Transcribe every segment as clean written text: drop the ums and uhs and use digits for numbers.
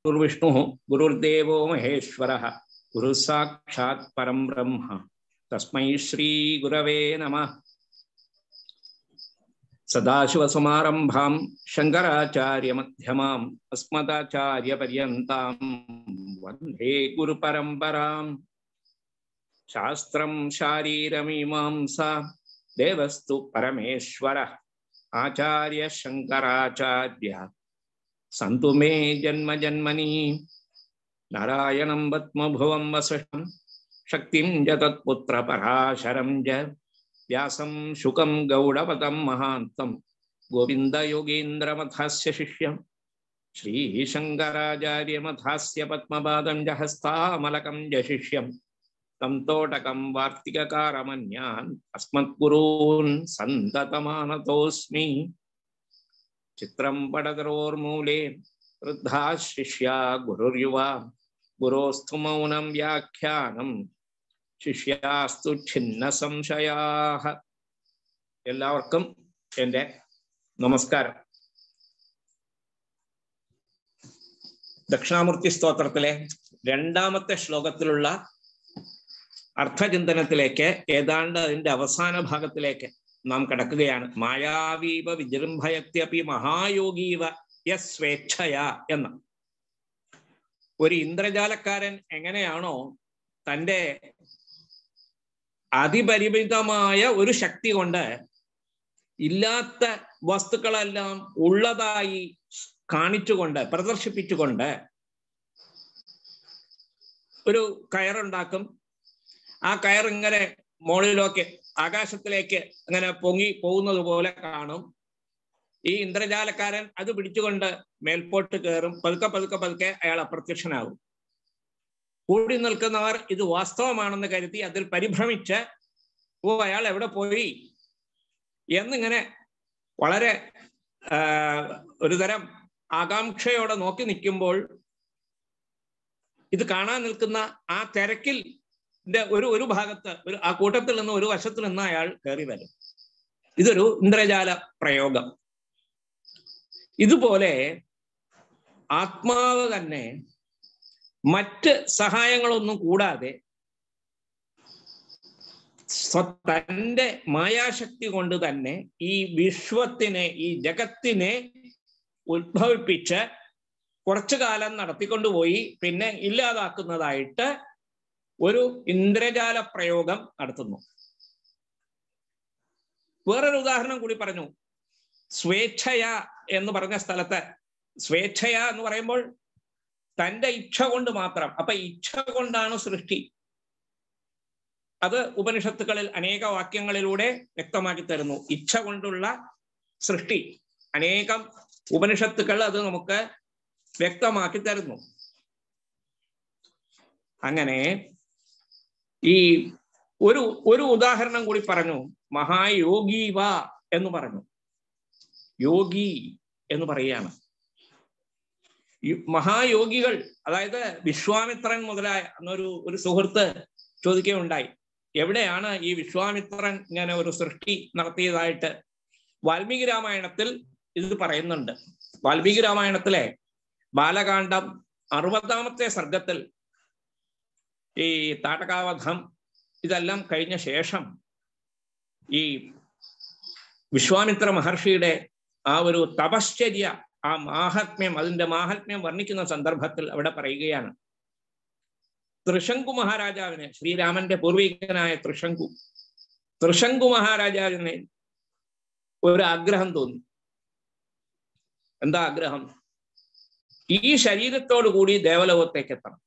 गुरुर्विष्णुः गुरुर्देवो महेश्वरः गुरुः साक्षात् परं ब्रह्म तस्मै श्री गुरवे नमः। सदाशिवसमारंभां शंकराचार्यमध्यमाम् अस्मदाचार्यपर्यन्तां वन्दे गुरुपरम्परां। शास्त्रं शारीरमीमांसा देवस्तु परमेश्वरः आचार्य शंकराचार्य सन्तु मे जन्म जन्मनि। नारायणं बद्मभुवं वसिष्ठं शक्तिं च तत्पुत्र पराशरं च व्यासं शुकं गौडपदं महान्तं गोविन्दयोगीन्द्रमथस्य शिष्यं श्रीशङ्कराचार्यमथस्य पद्मपादं च हस्तामलकं च शिष्यं तं तोटकं वार्तिककारमन्यान् अस्मद्गुरून् सन्ततमानतोऽस्मि। चित्रं पठतरोर्मूले वृद्धा शिष्या गुरुर्युवा गुरोस्तु मौनं व्याख्यानं शिष्यास्तु छिन्न संशयाः। എല്ലാവർക്കും എൻ്റെ നമസ്കാരം. ദക്ഷിണാമൂർത്തി സ്തോത്രത്തിലെ രണ്ടാമത്തെ ശ്ലോകത്തിലുള്ള അർത്ഥചിന്തനത്തിലേക്ക് ഏതാണ്ട് അതിൻ്റെ അവസാന ഭാഗത്തിലേക്ക് നാം കടക്കുകയാണ്. മായാവീവ വിജൃംഭയത്യപി മഹായോഗീവ യസ്വേച്ഛയ എന്ന ഒരു ഇന്ദ്രജാലക്കാരൻ എങ്ങനെയാണോ തൻ്റെ അതിപരിമിതമായ ഒരു ശക്തി കൊണ്ട് ഇല്ലാത്ത വസ്തുക്കളെല്ലാം ഉള്ളതായി കാണിച്ചുകൊണ്ട് പ്രദർശിപ്പിച്ചുകൊണ്ട് ഒരു കയറുണ്ടാക്കും. ആ കയറിങ്ങനെ മുകളിലൊക്കെ ആകാശത്തിലേക്ക് അങ്ങനെ പൊങ്ങി പോകുന്നത് പോലെ കാണും. ഈ ഇന്ദ്രജാലക്കാരൻ അത് പിടിച്ചുകൊണ്ട് മേൽപോട്ട് കയറും. പതുക്കെ പതുക്കെ പതുക്കെ അയാൾ അപ്രത്യക്ഷനാകും. കൂടി നിൽക്കുന്നവർ ഇത് വാസ്തവമാണെന്ന് കരുതി അതിൽ പരിഭ്രമിച്ച് ഓ അയാൾ എവിടെ പോയി എന്നിങ്ങനെ വളരെ ഒരുതരം ആകാംക്ഷയോടെ നോക്കി നിൽക്കുമ്പോൾ ഇത് കാണാൻ നിൽക്കുന്ന ആ തിരക്കിൽ ഒരു ഭാഗത്ത് ആ കൂട്ടത്തിൽ നിന്ന് ഒരു വശത്തിൽ നിന്ന് അയാൾ കയറി വരും. ഇതൊരു ഇന്ദ്രജാല പ്രയോഗം. ഇതുപോലെ ആത്മാവ് തന്നെ മറ്റ് സഹായങ്ങളൊന്നും കൂടാതെ തൻ്റെ മായാശക്തി കൊണ്ട് തന്നെ ഈ വിശ്വത്തിനെ ഈ ജഗത്തിനെ ഉത്ഭവിപ്പിച്ച് കുറച്ചു കാലം നടത്തിക്കൊണ്ടുപോയി പിന്നെ ഇല്ലാതാക്കുന്നതായിട്ട് ഒരു ഇന്ദ്രജാല പ്രയോഗം നടത്തുന്നു. വേറൊരു ഉദാഹരണം കൂടി പറഞ്ഞു. സ്വേച്ഛയ എന്ന് പറഞ്ഞ സ്ഥലത്ത് സ്വേച്ഛയ എന്ന് പറയുമ്പോൾ തൻ്റെ ഇച്ഛ കൊണ്ട് മാത്രം. അപ്പൊ ഇച്ഛ കൊണ്ടാണ് സൃഷ്ടി. അത് ഉപനിഷത്തുക്കളിൽ അനേക വാക്യങ്ങളിലൂടെ വ്യക്തമാക്കി തരുന്നു. ഇച്ഛ കൊണ്ടുള്ള സൃഷ്ടി അനേകം ഉപനിഷത്തുക്കൾ അത് നമുക്ക് വ്യക്തമാക്കി തരുന്നു. അങ്ങനെ ഈ ഒരു ഉദാഹരണം കൂടി പറഞ്ഞു. മഹായോഗീവ എന്ന് പറഞ്ഞു. യോഗി എന്ന് പറയുകയാണ്. മഹായോഗികൾ, അതായത് വിശ്വാമിത്രൻ മുതലായ ഒരു സുഹൃത്ത് ചോദിക്കുകയുണ്ടായി, എവിടെയാണ് ഈ വിശ്വാമിത്രൻ ഇങ്ങനെ ഒരു സൃഷ്ടി നടത്തിയതായിട്ട്? വാൽമീകി രാമായണത്തിൽ ഇത് പറയുന്നുണ്ട്. വാൽമീകി രാമായണത്തിലെ ബാലകാണ്ഡം 60ാമത്തെ സർഗത്തിൽ ഈ താടകാവധം ഇതെല്ലാം കഴിഞ്ഞ ശേഷം ഈ വിശ്വാമിത്ര മഹർഷിയുടെ ആ ഒരു തപശ്ചര്യ, ആ മാഹാത്മ്യം, അതിൻ്റെ മാഹാത്മ്യം വർണ്ണിക്കുന്ന സന്ദർഭത്തിൽ അവിടെ പറയുകയാണ്, ത്രിശങ്കു മഹാരാജാവിന്, ശ്രീരാമന്റെ പൂർവികനായ ത്രിശങ്കു മഹാരാജാവിന് ഒരു ആഗ്രഹം തോന്നി. എന്താ ആഗ്രഹം? ഈ ശരീരത്തോടു കൂടി ദേവലോകത്തേക്ക് എത്തണം.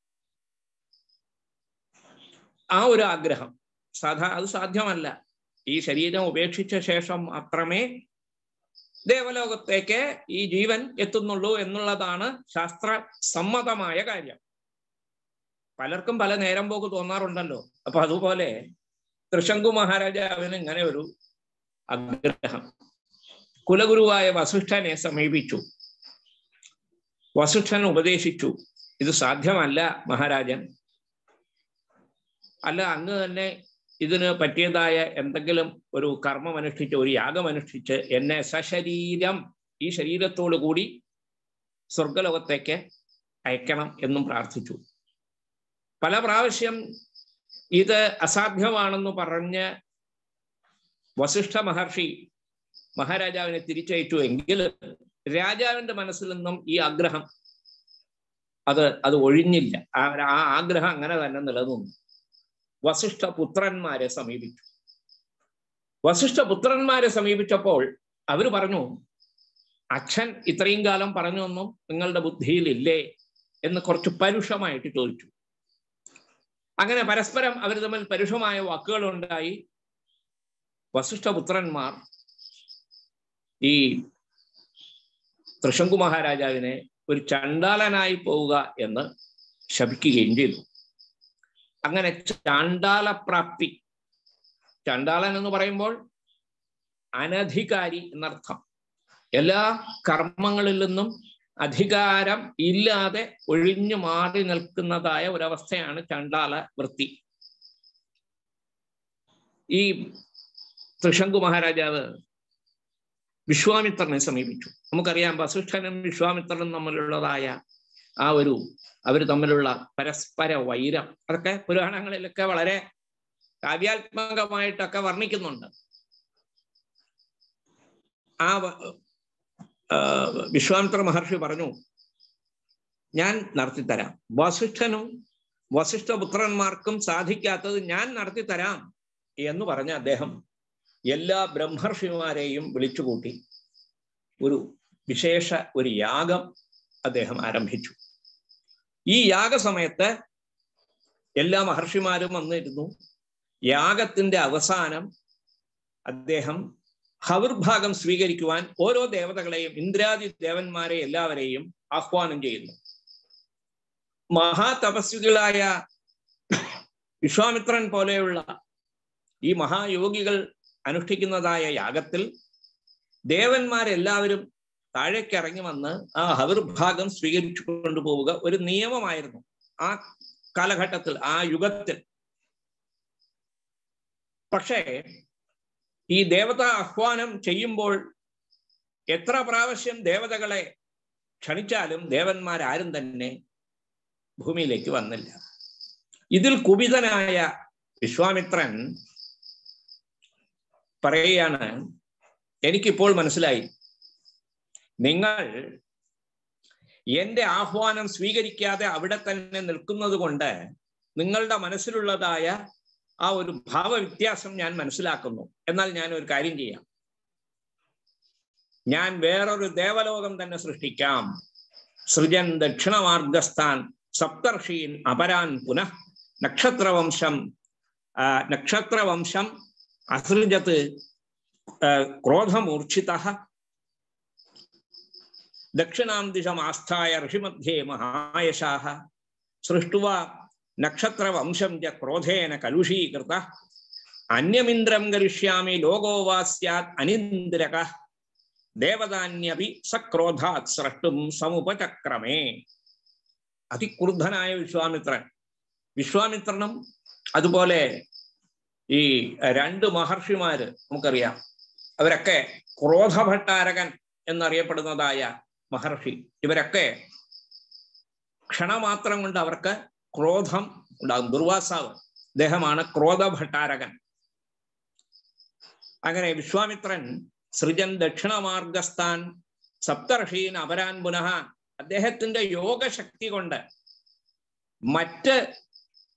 ആ ഒരു ആഗ്രഹം അത് സാധ്യമല്ല. ഈ ശരീരം ഉപേക്ഷിച്ച ശേഷം മാത്രമേ ദേവലോകത്തേക്ക് ഈ ജീവൻ എത്തുന്നുള്ളൂ എന്നുള്ളതാണ് ശാസ്ത്ര സമ്മതമായ കാര്യം. പലർക്കും പല നേരം പോക്ക് തോന്നാറുണ്ടല്ലോ. അപ്പൊ അതുപോലെ ത്രിശങ്കു മഹാരാജാവിന് ഇങ്ങനെ ഒരു ആഗ്രഹം. കുലഗുരുവായ വസിഷ്ഠനെ സമീപിച്ചു. വസിഷ്ഠൻ ഉപദേശിച്ചു, ഇത് സാധ്യമല്ല മഹാരാജൻ. അല്ല, അങ്ങ് തന്നെ ഇതിന് പറ്റിയതായ എന്തെങ്കിലും ഒരു കർമ്മം അനുഷ്ഠിച്ച്, ഒരു യാഗം അനുഷ്ഠിച്ച് എന്നെ സശരീരം, ഈ ശരീരത്തോടു കൂടി സ്വർഗലോകത്തേക്ക് അയക്കണം എന്നും പ്രാർത്ഥിച്ചു. പല പ്രാവശ്യം ഇത് അസാധ്യമാണെന്ന് പറഞ്ഞ് വസിഷ്ഠ മഹർഷി മഹാരാജാവിനെ തിരിച്ചയച്ചു. എങ്കിലും രാജാവിന്റെ മനസ്സിൽ നിന്നും ഈ ആഗ്രഹം അത് ഒഴിഞ്ഞില്ല. ആ ആഗ്രഹം അങ്ങനെ തന്നെ നിലനിന്നു. വസിഷ്ഠ പുത്രന്മാരെ സമീപിച്ചു. വസിഷ്ഠ പുത്രന്മാരെ സമീപിച്ചപ്പോൾ അവർ പറഞ്ഞു, അച്ഛൻ ഇത്രയും കാലം പറഞ്ഞൊന്നും നിങ്ങളുടെ ബുദ്ധിയിലില്ലേ എന്ന് കുറച്ച് പരുഷമായിട്ട് ചോദിച്ചു. അങ്ങനെ പരസ്പരം അവർ തമ്മിൽ പരുഷമായ വാക്കുകൾ ഉണ്ടായി. വസിഷ്ഠപുത്രന്മാർ ഈ തൃശങ്കു മഹാരാജാവിനെ ഒരു ചണ്ടാലനായി പോവുക എന്ന് ശപിക്കുകയും ചെയ്തു. അങ്ങനെ ചാണ്ടാലപ്രാപ്തി, ചണ്ടാലൻ എന്ന് പറയുമ്പോൾ അനധികാരി എന്നർത്ഥം. എല്ലാ കർമ്മങ്ങളിൽ നിന്നും അധികാരം ഇല്ലാതെ ഒഴിഞ്ഞു മാറി നിൽക്കുന്നതായ ഒരവസ്ഥയാണ് ചണ്ടാല വൃത്തി. ഈ തൃശങ്കു മഹാരാജാവ് വിശ്വാമിത്രനെ സമീപിച്ചു. നമുക്കറിയാം വസിഷ്ഠനും വിശ്വാമിത്രനും തമ്മിലുള്ളതായ അവർ തമ്മിലുള്ള പരസ്പര വൈരം, അതൊക്കെ പുരാണങ്ങളിലൊക്കെ വളരെ കാവ്യാത്മകമായിട്ടൊക്കെ വർണ്ണിക്കുന്നുണ്ട്. ആ വിശ്വാമിത്ര മഹർഷി പറഞ്ഞു, ഞാൻ നടത്തിത്തരാം. വസിഷ്ഠനും വസിഷ്ഠപുത്രന്മാർക്കും സാധിക്കാത്തത് ഞാൻ നടത്തിത്തരാം എന്ന് പറഞ്ഞ അദ്ദേഹം എല്ലാ ബ്രഹ്മർഷിമാരെയും വിളിച്ചുകൂട്ടി ഒരു യാഗം അദ്ദേഹം ആരംഭിച്ചു. ഈ യാഗസമയത്ത് എല്ലാ മഹർഷിമാരും വന്നിരുന്നു. യാഗത്തിന്റെ അവസാനം അദ്ദേഹം ഹവിർഭാഗം സ്വീകരിക്കുവാൻ ഓരോ ദേവതകളെയും, ഇന്ദ്രാദി ദേവന്മാരെ എല്ലാവരെയും ആഹ്വാനം ചെയ്യുന്നു. മഹാതപസ്വികളായ വിശ്വാമിത്രൻ പോലെയുള്ള ഈ മഹായോഗികൾ അനുഷ്ഠിക്കുന്നതായ യാഗത്തിൽ ദേവന്മാരെല്ലാവരും താഴേക്ക് ഇറങ്ങി വന്ന് ആ ഹവിർഭാഗം സ്വീകരിച്ചു കൊണ്ടുപോവുക ഒരു നിയമമായിരുന്നു ആ കാലഘട്ടത്തിൽ, ആ യുഗത്തിൽ. പക്ഷേ ഈ ദേവത ആഹ്വാനം ചെയ്യുമ്പോൾ എത്ര പ്രാവശ്യം ദേവതകളെ ക്ഷണിച്ചാലും ദേവന്മാരാരും തന്നെ ഭൂമിയിലേക്ക് വന്നില്ല. ഇതിൽ കുപിതനായ വിശ്വാമിത്രൻ പറയുകയാണ്, എനിക്കിപ്പോൾ മനസ്സിലായി, നിങ്ങൾ എൻ്റെ ആഹ്വാനം സ്വീകരിക്കാതെ അവിടെ തന്നെ നിൽക്കുന്നത് കൊണ്ട് നിങ്ങളുടെ മനസ്സിലുള്ളതായ ആ ഒരു ഭാവവ്യത്യാസം ഞാൻ മനസ്സിലാക്കുന്നു. എന്നാൽ ഞാൻ ഒരു കാര്യം ചെയ്യാം, ഞാൻ വേറൊരു ദേവലോകം തന്നെ സൃഷ്ടിക്കാം. സൃജൻ ദക്ഷിണമാർഗസ്ഥാൻ സപ്തർഷീൻ അപരാൻ പുനഃ നക്ഷത്രവംശം അസൃജത് ക്രോധമൂർച്ഛിതഃ ദക്ഷിണാം ദിശമാസ്ഥായ ഋഷിമധ്യേ മഹായശാഃ സൃഷ്ടുവാ നക്ഷത്രവംശം ച ക്രോധേന കലുഷീകൃതഃ അന്യമിന്ദ്രം കരിഷ്യാമി ലോകോ വാ സ്യാത് അനിന്ദ്രകഃ ദേവതാന്യപി സക്രോധാത് സ്രഷ്ടും സമുപചക്രമേ. അതിക്രുദ്ധനായ വിശ്വാമിത്രനും അതുപോലെ ഈ രണ്ട് മഹർഷിമാര് നമുക്കറിയാം, അവരൊക്കെ ക്രോധഭട്ടാരകൻ എന്നറിയപ്പെടുന്നതായ മഹർഷി. ഇവരൊക്കെ ക്ഷണമാത്രം കൊണ്ട് അവർക്ക് ക്രോധം ഉണ്ടാകും. ദുർവാസാവ് അദ്ദേഹമാണ് ക്രോധഭട്ടാരകൻ. അങ്ങനെ വിശ്വാമിത്രൻ സൃജൻ ദക്ഷിണമാർഗസ്ഥാൻ സപ്തർഷീൻ അപരാൻ പുനഃ, അദ്ദേഹത്തിന്റെ യോഗശക്തി കൊണ്ട് മറ്റ്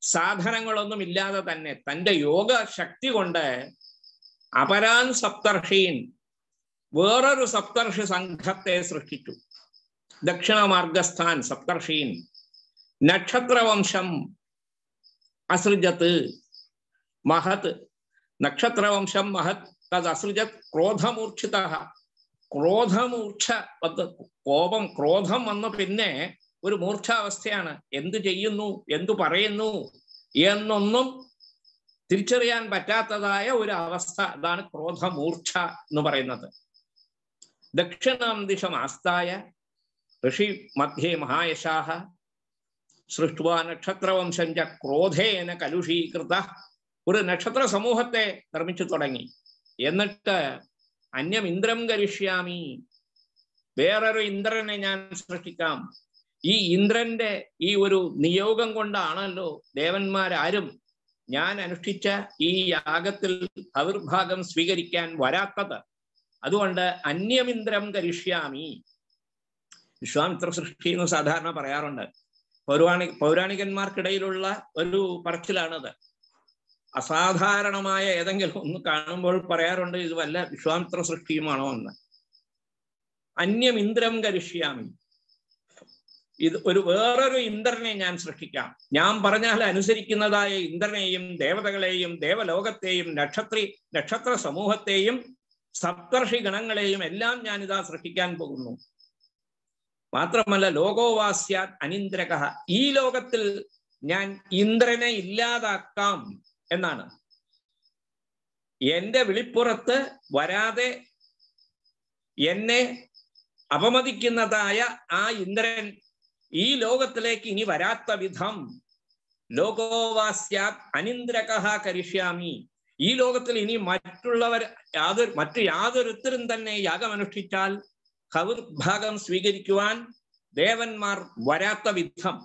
സാധനങ്ങളൊന്നും ഇല്ലാതെ തന്നെ തൻ്റെ യോഗശക്തി കൊണ്ട് അപരാൻ സപ്തർഷീൻ വേറൊരു സപ്തർഷി സംഘത്തെ സൃഷ്ടിച്ചു. ദക്ഷിണമാർഗസ്ഥാൻ സപ്തർഷീൻ നക്ഷത്രവംശം അസൃജത്ത് മഹത് നക്ഷത്രവംശം മഹത് തത് അസൃജത് ക്രോധമൂർച്ഛിതഃ. ക്രോധം വന്നു പിന്നെ ഒരു മൂർച്ഛാവസ്ഥയാണ്. എന്തു ചെയ്യുന്നു, എന്തു പറയുന്നു എന്നൊന്നും തിരിച്ചറിയാൻ പറ്റാത്തതായ ഒരു അവസ്ഥ, അതാണ് ക്രോധമൂർച്ഛ എന്ന് പറയുന്നത്. ദക്ഷിണാം ദിശമാസ്ഥായ ഋഷി മധ്യേ മഹായശാഃ സൃഷ്ടുവാ നക്ഷത്രവംശം ച ക്രോധേന കലുഷീകൃതഃ. ഒരു നക്ഷത്ര സമൂഹത്തെ നിർമ്മിച്ചു തുടങ്ങി. എന്നിട്ട് അന്യം ഇന്ദ്രം കരിഷ്യാമി, വേറൊരു ഇന്ദ്രനെ ഞാൻ സൃഷ്ടിക്കാം. ഈ ഇന്ദ്രന്റെ ഈ ഒരു നിയോഗം കൊണ്ടാണല്ലോ ദേവന്മാരാരും ഞാൻ അനുഷ്ഠിച്ച ഈ യാഗത്തിൽ അവിർഭാഗം സ്വീകരിക്കാൻ വരാത്തത്. അതുകൊണ്ട് അന്യമിന്ദ്രം കരിഷ്യാമി. വിശ്വാമിത്ര സൃഷ്ടി എന്ന് സാധാരണ പറയാറുണ്ട്. പൗരാണികന്മാർക്കിടയിലുള്ള ഒരു പറച്ചിലാണത്. അസാധാരണമായ ഏതെങ്കിലും ഒന്ന് കാണുമ്പോൾ പറയാറുണ്ട് ഇത് വല്ല വിശ്വാമിത്ര സൃഷ്ടിയുമാണോ എന്ന്. അന്യമിന്ദ്രം കരിഷ്യാമി, ഇത് വേറൊരു ഇന്ദ്രനെ ഞാൻ സൃഷ്ടിക്കാം. ഞാൻ പറഞ്ഞാൽ അനുസരിക്കുന്നതായ ഇന്ദ്രനെയും ദേവതകളെയും ദേവലോകത്തെയും നക്ഷത്ര സമൂഹത്തെയും സപ്തർഷി ഗണങ്ങളെയും എല്ലാം ഞാനിതാ സൃഷ്ടിക്കാൻ പോകുന്നു. മാത്രമല്ല ലോകോവാസ്യാത് അനിന്ദ്രക, ഈ ലോകത്തിൽ ഞാൻ ഇന്ദ്രനെ ഇല്ലാതാക്കാം എന്നാണ്. എന്റെ വിളിപ്പുറത്ത് വരാതെ എന്നെ അപമതിക്കുന്നതായ ആ ഇന്ദ്രൻ ഈ ലോകത്തിലേക്ക് ഇനി വരാത്ത വിധം ലോകോവാസ്യാത് അനിന്ദ്രക കരിഷ്യാമി. ഈ ലോകത്തിൽ ഇനി മറ്റു യാതൊരുത്തരും തന്നെ യാഗമനുഷ്ഠിച്ചാൽ ഹവിർഭാഗം സ്വീകരിക്കുവാൻ ദേവന്മാർ വരാത്ത വിധം,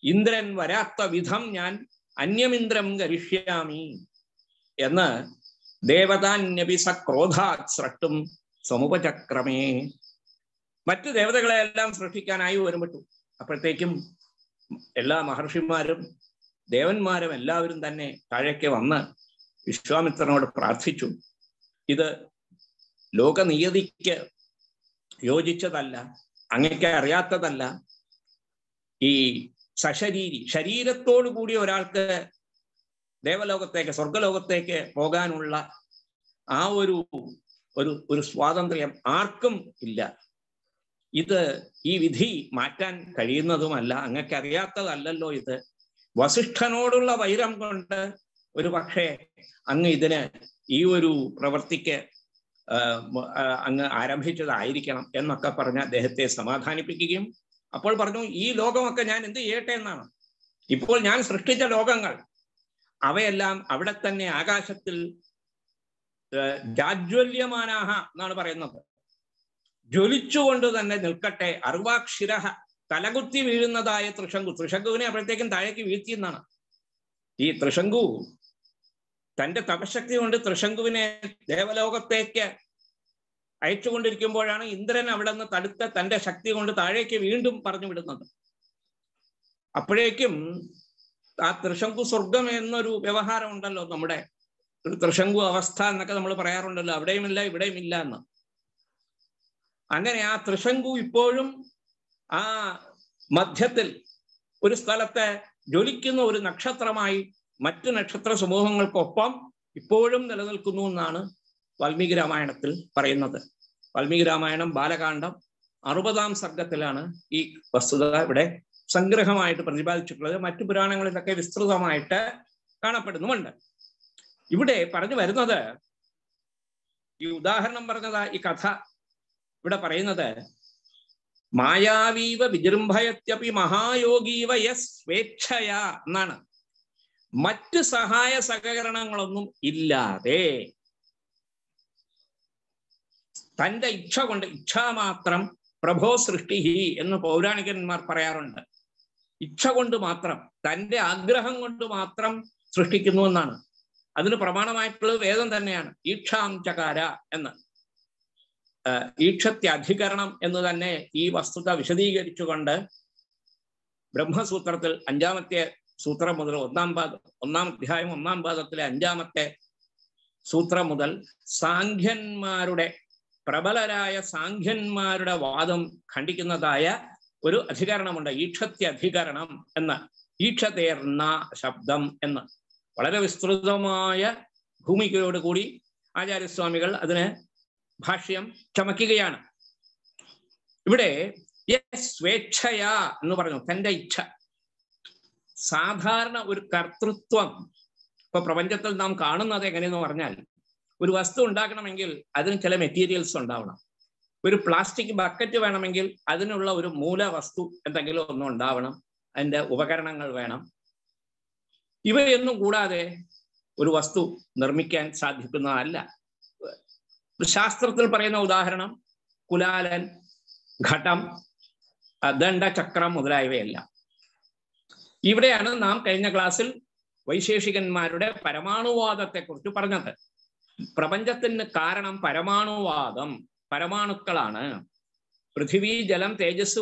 ഇന്ദ്രൻ വരാത്ത വിധം ഞാൻ അന്യമിന്ദ്രം കരിഷ്യാമി എന്ന് ദേവതാന്യപി സക്രോധാത് സ്രട്ടും സമുപചക്രമേ. മറ്റു ദേവതകളെല്ലാം സൃഷ്ടിക്കാനായി ഒരുമിട്ടു. അപ്പോഴത്തേക്കും എല്ലാ മഹർഷിമാരും ദേവന്മാരും എല്ലാവരും തന്നെ താഴേക്ക് വന്ന് വിശ്വാമിത്രനോട് പ്രാർത്ഥിച്ചു. ഇത് ലോകനിയതിക്ക് യോജിച്ചതല്ല, അങ്ങക്ക് അറിയാത്തതല്ല. ഈ സശരീരി, ശരീരത്തോടു കൂടി ഒരാൾക്ക് ദേവലോകത്തേക്ക് സ്വർഗലോകത്തേക്ക് പോകാനുള്ള ആ ഒരു സ്വാതന്ത്ര്യം ആർക്കും ഇല്ല. ഇത് ഈ വിധി മാറ്റാൻ കഴിയുന്നതുമല്ല, അങ്ങക്ക് അറിയാത്തതല്ലല്ലോ ഇത്. വസിഷ്ഠനോടുള്ള വൈരം കൊണ്ട് ഒരു പക്ഷേ അങ്ങ് ഇതിന് ഈ ഒരു പ്രവൃത്തിക്ക് അങ്ങ് ആരംഭിച്ചതായിരിക്കണം എന്നൊക്കെ പറഞ്ഞ് അദ്ദേഹത്തെ സമാധാനിപ്പിക്കുകയും അപ്പോൾ പറഞ്ഞു, ഈ ലോകമൊക്കെ ഞാൻ എന്ത് ചെയ്യട്ടെ എന്നാണ്. ഇപ്പോൾ ഞാൻ സൃഷ്ടിച്ച ലോകങ്ങൾ അവയെല്ലാം അവിടെ തന്നെ ആകാശത്തിൽ ജാജ്വല്യമാനാഹ എന്നാണ് പറയുന്നത്, ജ്വലിച്ചുകൊണ്ട് തന്നെ നിൽക്കട്ടെ. അർവാക്ഷിരഹ, തലകുത്തി വീഴുന്നതായ തൃശങ്കുവിനെ അപ്പോഴത്തേക്കും താഴേക്ക് വീഴ്ത്തിയെന്നാണ്. ഈ തൃശങ്കു തന്റെ തപശക്തി കൊണ്ട് തൃശങ്കുവിനെ ദേവലോകത്തേക്ക് അയച്ചുകൊണ്ടിരിക്കുമ്പോഴാണ് ഇന്ദ്രൻ അവിടെ നിന്ന് തടുത്ത തന്റെ ശക്തി കൊണ്ട് താഴേക്ക് വീണ്ടും പറഞ്ഞു വിടുന്നത്. അപ്പോഴേക്കും ആ തൃശങ്കു സ്വർഗം എന്നൊരു വ്യവഹാരം ഉണ്ടല്ലോ, നമ്മുടെ ഒരു തൃശങ്കു അവസ്ഥ എന്നൊക്കെ നമ്മൾ പറയാറുണ്ടല്ലോ, അവിടെയുമില്ല ഇവിടെയും ഇല്ല എന്ന്. അങ്ങനെ ആ തൃശങ്കു ഇപ്പോഴും ആ മധ്യത്തിൽ ഒരു സ്ഥലത്ത് ജ്വലിക്കുന്ന ഒരു നക്ഷത്രമായി മറ്റു നക്ഷത്ര സമൂഹങ്ങൾക്കൊപ്പം ഇപ്പോഴും നിലനിൽക്കുന്നു എന്നാണ് വാൽമീകി രാമായണത്തിൽ പറയുന്നത്. വാൽമീകി രാമായണം ബാലകാണ്ഡം 60-ാം സർഗത്തിലാണ് ഈ വസ്തുത ഇവിടെ സംഗ്രഹമായിട്ട് പ്രതിപാദിച്ചിട്ടുള്ളത്. മറ്റു പുരാണങ്ങളിലൊക്കെ വിസ്തൃതമായിട്ട് കാണപ്പെടുന്നുമുണ്ട്. ഇവിടെ പറഞ്ഞു വരുന്നത്, ഈ ഉദാഹരണം പറഞ്ഞത്, ഈ കഥ ഇവിടെ പറയുന്നത്, മായാവീവ വിജൃംഭയത്യപി മഹായോഗീവ യസ് സ്വേച്ഛയ എന്നാണ്. മറ്റ് സഹായ സഹകരണങ്ങളൊന്നും ഇല്ലാതെ തന്റെ ഇച്ഛ കൊണ്ട്, ഇച്ഛാമാത്രം പ്രഭോ സൃഷ്ടി എന്ന് പൗരാണികന്മാർ പറയാറുണ്ട്. ഇച്ഛ കൊണ്ട് മാത്രം, തന്റെ ആഗ്രഹം കൊണ്ട് മാത്രം സൃഷ്ടിക്കുന്നു എന്നാണ്. അതിന് പ്രമാണമായിട്ടുള്ളത് വേദം തന്നെയാണ്. ഈക്ഷാം ചകാര എന്ന്, ഈക്ഷത്യധികരണം എന്ന് തന്നെ ഈ വസ്തുത വിശദീകരിച്ചുകൊണ്ട് ബ്രഹ്മസൂത്രത്തിൽ 5-ാമത്തെ സൂത്രം മുതൽ 1-ാം അധ്യായം 1-ാം പാദത്തിലെ 5-ാമത്തെ സൂത്രം മുതൽ സാഖ്യന്മാരുടെ, പ്രബലരായ സാഖ്യന്മാരുടെ വാദം ഖണ്ഡിക്കുന്നതായ ഒരു അധികരണമുണ്ട്, ഈക്ഷത്യധികരണം എന്ന്. ഈക്ഷതേർന്ന ശബ്ദം എന്ന് വളരെ വിസ്തൃതമായ ഭൂമികയോടുകൂടി ആചാര്യസ്വാമികൾ അതിന് ഭാഷ്യം ചമയ്ക്കുകയാണ്. ഇവിടെ സ്വേച്ഛയ എന്ന് പറഞ്ഞു, തന്റെ ഇച്ഛ. സാധാരണ ഒരു കർത്തൃത്വം ഇപ്പൊ പ്രപഞ്ചത്തിൽ നാം കാണുന്നത് എങ്ങനെയെന്ന് പറഞ്ഞാൽ, ഒരു വസ്തു ഉണ്ടാക്കണമെങ്കിൽ അതിന് ചില മെറ്റീരിയൽസ് ഉണ്ടാവണം. ഒരു പ്ലാസ്റ്റിക് ബക്കറ്റ് വേണമെങ്കിൽ അതിനുള്ള ഒരു മൂല വസ്തു എന്തെങ്കിലും ഒന്നും ഉണ്ടാവണം, അതിൻ്റെ ഉപകരണങ്ങൾ വേണം. ഇവയൊന്നും കൂടാതെ ഒരു വസ്തു നിർമ്മിക്കാൻ സാധിക്കുന്നതല്ല. ശാസ്ത്രത്തിൽ പറയുന്ന ഉദാഹരണം കുലാലൻ, ഘടം, ദണ്ഡചക്രം മുതലായവയെല്ലാം. ഇവിടെയാണ് നാം കഴിഞ്ഞ ക്ലാസ്സിൽ വൈശേഷികന്മാരുടെ പരമാണുവാദത്തെക്കുറിച്ച് പറഞ്ഞത്. പ്രപഞ്ചത്തിന് കാരണം പരമാണുവാദം, പരമാണുക്കളാണ്. പൃഥിവി, ജലം, തേജസ്,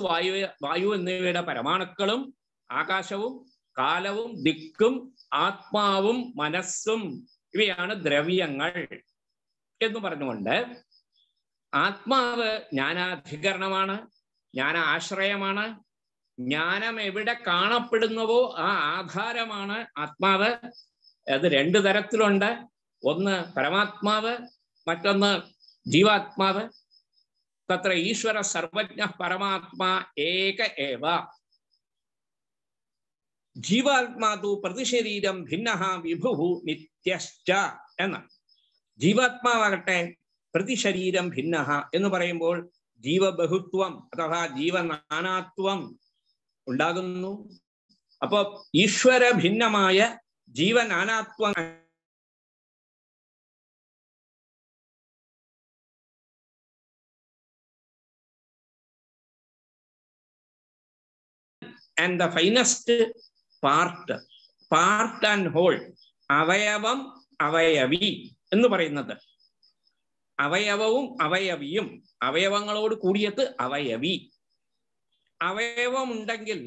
വായു എന്നിവയുടെ പരമാണുക്കളും ആകാശവും കാലവും ദിക്കും ആത്മാവും മനസ്സും ഇവയാണ് ദ്രവ്യങ്ങൾ എന്ന് പറഞ്ഞുകൊണ്ട് ആത്മാവ് ജ്ഞാനാധികരണമാണ്, ജ്ഞാനാശ്രയമാണ്. ജ്ഞാനം എവിടെ കാണപ്പെടുന്നുവോ ആ ആധാരമാണ് ആത്മാവ്. അത് രണ്ടു തരത്തിലുണ്ട്. ഒന്ന് പരമാത്മാവ്, മറ്റൊന്ന് ജീവാത്മാവ്. തത്ര ഈശ്വര സർവജ്ഞ പരമാത്മാ ഏക ഏവ. ജീവാത്മാതു പ്രതിശരീരം ഭിന്നഃ വിഭുഃ നിത്യശ്ച എന്ന്. ജീവാത്മാവാകട്ടെ പ്രതിശരീരം ഭിന്നഃ എന്ന് പറയുമ്പോൾ ജീവബഹുത്വം അഥവാ ജീവനാനാത്വം ഉണ്ടാകുന്നു. അപ്പോ ഈശ്വര ഭിന്നമായ ജീവനാനാത്വം and the finest part and whole, അവയവം അവയവി എന്ന് പറയുന്നത്. അവയവവും അവയവിയും, അവയവങ്ങളോട് കൂടിയത് അവയവി. അവയവം ഉണ്ടെങ്കിൽ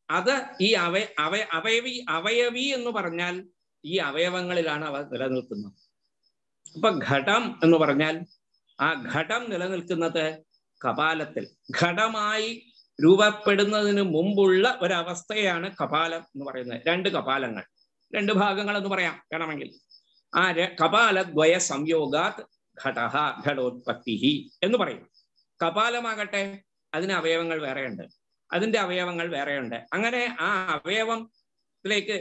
അത് ഈ അവയവി എന്ന് പറഞ്ഞാൽ ഈ അവയവങ്ങളിലാണ് അവ നിലനിൽക്കുന്നത്. അപ്പൊ ഘടം എന്ന് പറഞ്ഞാൽ ആ ഘടം നിലനിൽക്കുന്നത് കപാലത്തിൽ. ഘടമായി രൂപപ്പെടുന്നതിന് മുമ്പുള്ള ഒരവസ്ഥയാണ് കപാലം എന്ന് പറയുന്നത്. രണ്ട് കപാലങ്ങൾ, രണ്ട് ഭാഗങ്ങൾ എന്ന് പറയാം വേണമെങ്കിൽ. ആ കപാലദ്വയ സംയോഗാത് ഘടഃ ഘടോത്പത്തി എന്ന് പറയും. കപാലമാകട്ടെ അതിന് അവയവങ്ങൾ വേറെയുണ്ട്, അതിൻ്റെ അവയവങ്ങൾ വേറെയുണ്ട്. അങ്ങനെ ആ അവയവത്തിലേക്ക്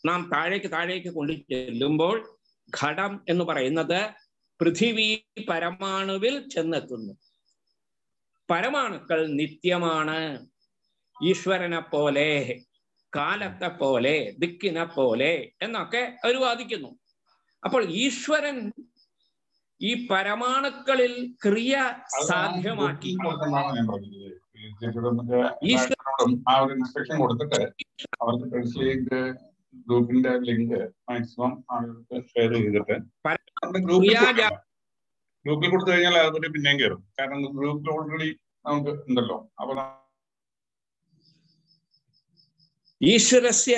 നാം താഴേക്ക് കൊണ്ടു ചെല്ലുമ്പോൾ ഘടം എന്ന് പറയുന്നത് പൃഥിവി പരമാണുവിൽ ചെന്നെത്തുന്നു. പരമാണുക്കൾ നിത്യമാണ്. ഈശ്വരനെ പോലെ, കാലത്തെ പോലെ, ദിക്കിനെ പോലെ എന്നൊക്കെ അവർ വാദിക്കുന്നു. അപ്പോൾ ഈശ്വരൻ ഈ പരമാണുക്കളിൽ ക്രിയ സാധ്യമാക്കി ഗ്രൂപ്പിന്റെ ലിങ്ക് മാക്സിമം ആളുകൾക്ക് ഷെയർ ചെയ്തിട്ട് ഗ്രൂപ്പിൽ കൊടുത്തു കഴിഞ്ഞാൽ അതുപോലെ പിന്നെയും കയറും. കാരണം ഗ്രൂപ്പിൽ ഓൾറെഡി നമുക്ക് ഉണ്ടല്ലോ. അപ്പൊ ഈശ്വരസ്യ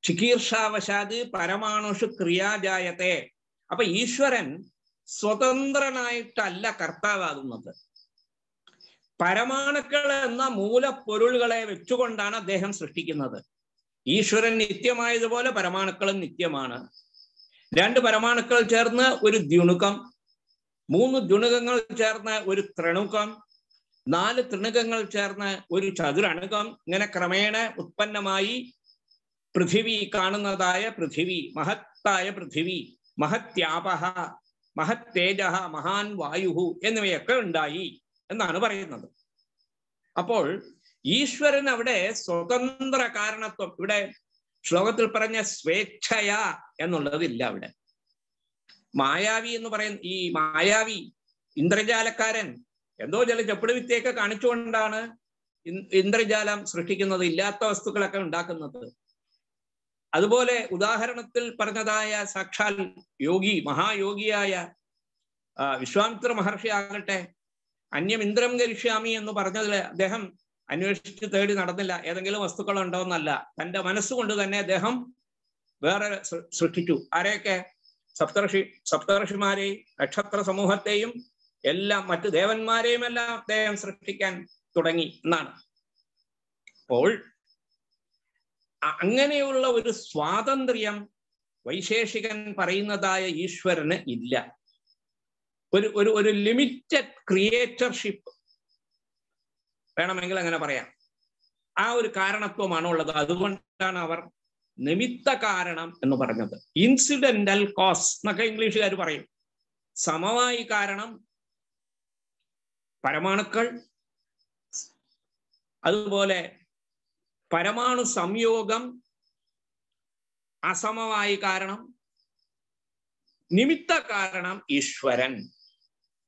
ചികീർഷാവശാത് പരമാണുഷു ക്രിയാജായത്തെ. അപ്പൊ ഈശ്വരൻ സ്വതന്ത്രനായിട്ടല്ല കർത്താവാകുന്നത്. പരമാണുക്കൾ എന്ന മൂലപ്പൊരുളുകളെ വെച്ചുകൊണ്ടാണ് അദ്ദേഹം സൃഷ്ടിക്കുന്നത്. ഈശ്വരൻ നിത്യമായതുപോലെ പരമാണുക്കളും നിത്യമാണ്. രണ്ട് പരമാണുക്കൾ ചേർന്ന് ഒരു ദ്യുണുകം, മൂന്ന് ദ്യുണുകങ്ങൾ ചേർന്ന് ഒരു ത്രണുകം, നാല് ത്രിണുകങ്ങൾ ചേർന്ന് ഒരു ചതുരണുകം. ഇങ്ങനെ ക്രമേണ ഉത്പന്നമായി പൃഥിവി, കാണുന്നതായ പൃഥിവി, മഹത്തായ പൃഥിവി, മഹത്യാപഹ, മഹത്തേജ, മഹാൻ വായു എന്നിവയൊക്കെ ഉണ്ടായി എന്നാണ് പറയുന്നത്. അപ്പോൾ ഈശ്വരൻ അവിടെ സ്വതന്ത്ര കാരണത്വം, ഇവിടെ ശ്ലോകത്തിൽ പറഞ്ഞ സ്വേച്ഛയ എന്നുള്ളതില്ല. അവിടെ മായാവി എന്ന് പറയുന്ന ഈ മായാവി ഇന്ദ്രജാലക്കാരൻ എന്തോ ചില ചെപ്പിടി വിദ്യയൊക്കെ കാണിച്ചുകൊണ്ടാണ് ഇന്ദ്രജാലം സൃഷ്ടിക്കുന്നത്, ഇല്ലാത്ത വസ്തുക്കളൊക്കെ ഉണ്ടാക്കുന്നത്. അതുപോലെ ഉദാഹരണത്തിൽ പറഞ്ഞതായ സാക്ഷാൽ യോഗി, മഹായോഗിയായ വിശ്വാമിത്ര മഹർഷി ആകട്ടെ അന്യം ഇന്ദ്രം കരിഷ്യാമി എന്ന് പറഞ്ഞതിൽ അദ്ദേഹം അന്വേഷിച്ച് തേടി നടന്നില്ല, ഏതെങ്കിലും വസ്തുക്കൾ ഉണ്ടോന്നല്ല. തൻ്റെ മനസ്സുകൊണ്ട് തന്നെ അദ്ദേഹം വേറെ സൃഷ്ടിച്ചു. ആരെയൊക്കെ? സപ്തർഷിമാരെയും നക്ഷത്ര സമൂഹത്തെയും എല്ലാം, മറ്റു ദേവന്മാരെയും എല്ലാം അദ്ദേഹം സൃഷ്ടിക്കാൻ തുടങ്ങി എന്നാണ്. അപ്പോൾ അങ്ങനെയുള്ള ഒരു സ്വാതന്ത്ര്യം വൈശേഷികൻ പറയുന്നതായ ഈശ്വരന് ഇല്ല. ഒരു ലിമിറ്റഡ് ക്രിയേറ്റർഷിപ്പ് വേണമെങ്കിൽ അങ്ങനെ പറയാം. ആ ഒരു കാരണത്വമാണ് ഉള്ളത്. അതുകൊണ്ടാണ് അവർ നിമിത്ത കാരണം എന്ന് പറഞ്ഞത്. ഇൻസിഡന്റൽ കോസ് എന്നൊക്കെ ഇംഗ്ലീഷുകാർ പറയും. സമവായി കാരണം പരമാണുക്കൾ, അതുപോലെ പരമാണു സംയോഗം അസമവായി കാരണം, നിമിത്ത കാരണം ഈശ്വരൻ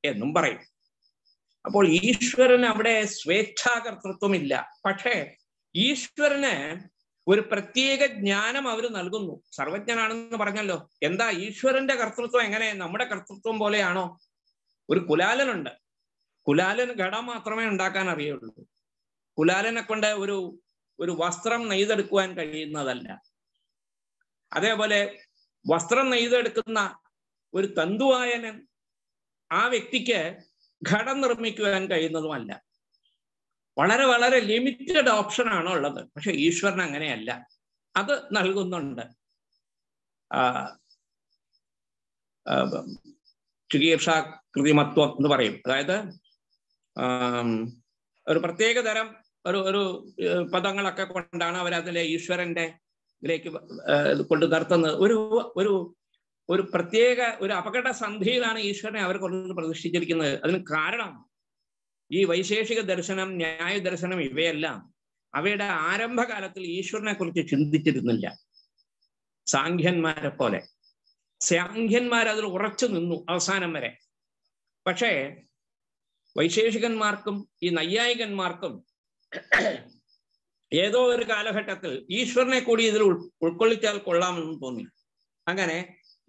എന്നും പറയും. അപ്പോൾ ഈശ്വരന് അവിടെ സ്വേച്ഛാകർത്തൃത്വമില്ല. പക്ഷേ ഈശ്വരന് ഒരു പ്രത്യേക ജ്ഞാനം അവർ നൽകുന്നു. സർവജ്ഞനാണെന്ന് പറഞ്ഞല്ലോ. എന്താ ഈശ്വരന്റെ കർത്തൃത്വം? എങ്ങനെ? നമ്മുടെ കർത്തൃത്വം പോലെയാണോ? ഒരു കുലാലനുണ്ട്. കുലാലന് ഘടം മാത്രമേ ഉണ്ടാക്കാൻ അറിയുള്ളൂ. കുലാലനെ കൊണ്ട് ഒരു വസ്ത്രം നെയ്തെടുക്കുവാൻ കഴിയുന്നതല്ല. അതേപോലെ വസ്ത്രം നെയ്തെടുക്കുന്ന ഒരു തന്തുവായനൻ, ആ വ്യക്തിക്ക് ഘടം നിർമ്മിക്കുവാൻ കഴിയുന്നതുമല്ല. വളരെ വളരെ ലിമിറ്റഡ് ഓപ്ഷനാണ് ഉള്ളത്. പക്ഷെ ഈശ്വരൻ അങ്ങനെയല്ല, അത് നൽകുന്നുണ്ട്. ചികീർഷ കൃതിമത്വം എന്ന് പറയും. അതായത് ഒരു പ്രത്യേക തരം ഒരു പദങ്ങളൊക്കെ കൊണ്ടാണ് അവരതിലെ ഈശ്വരന്റെ ഇതിലേക്ക് കൊണ്ട് നിർത്തുന്നത്. ഒരു പ്രത്യേക ഒരു അപകട സന്ധിയിലാണ് ഈശ്വരനെ അവർ കൊണ്ട് പ്രതിഷ്ഠിച്ചിരിക്കുന്നത്. അതിന് കാരണം ഈ വൈശേഷിക ദർശനം, ന്യായ ദർശനം, ഇവയെല്ലാം അവയുടെ ആരംഭകാലത്തിൽ ഈശ്വരനെ കുറിച്ച് ചിന്തിച്ചിരുന്നില്ല. സാഖ്യന്മാരെ പോലെ സാഖ്യന്മാർ അതിൽ ഉറച്ചു നിന്നു അവസാനം വരെ. പക്ഷേ വൈശേഷികന്മാർക്കും ഈ നൈയായികന്മാർക്കും ഏതോ ഒരു കാലഘട്ടത്തിൽ ഈശ്വരനെ കൂടി ഇതിൽ ഉൾക്കൊള്ളിച്ചാൽ കൊള്ളാമെന്ന് തോന്നി. അങ്ങനെ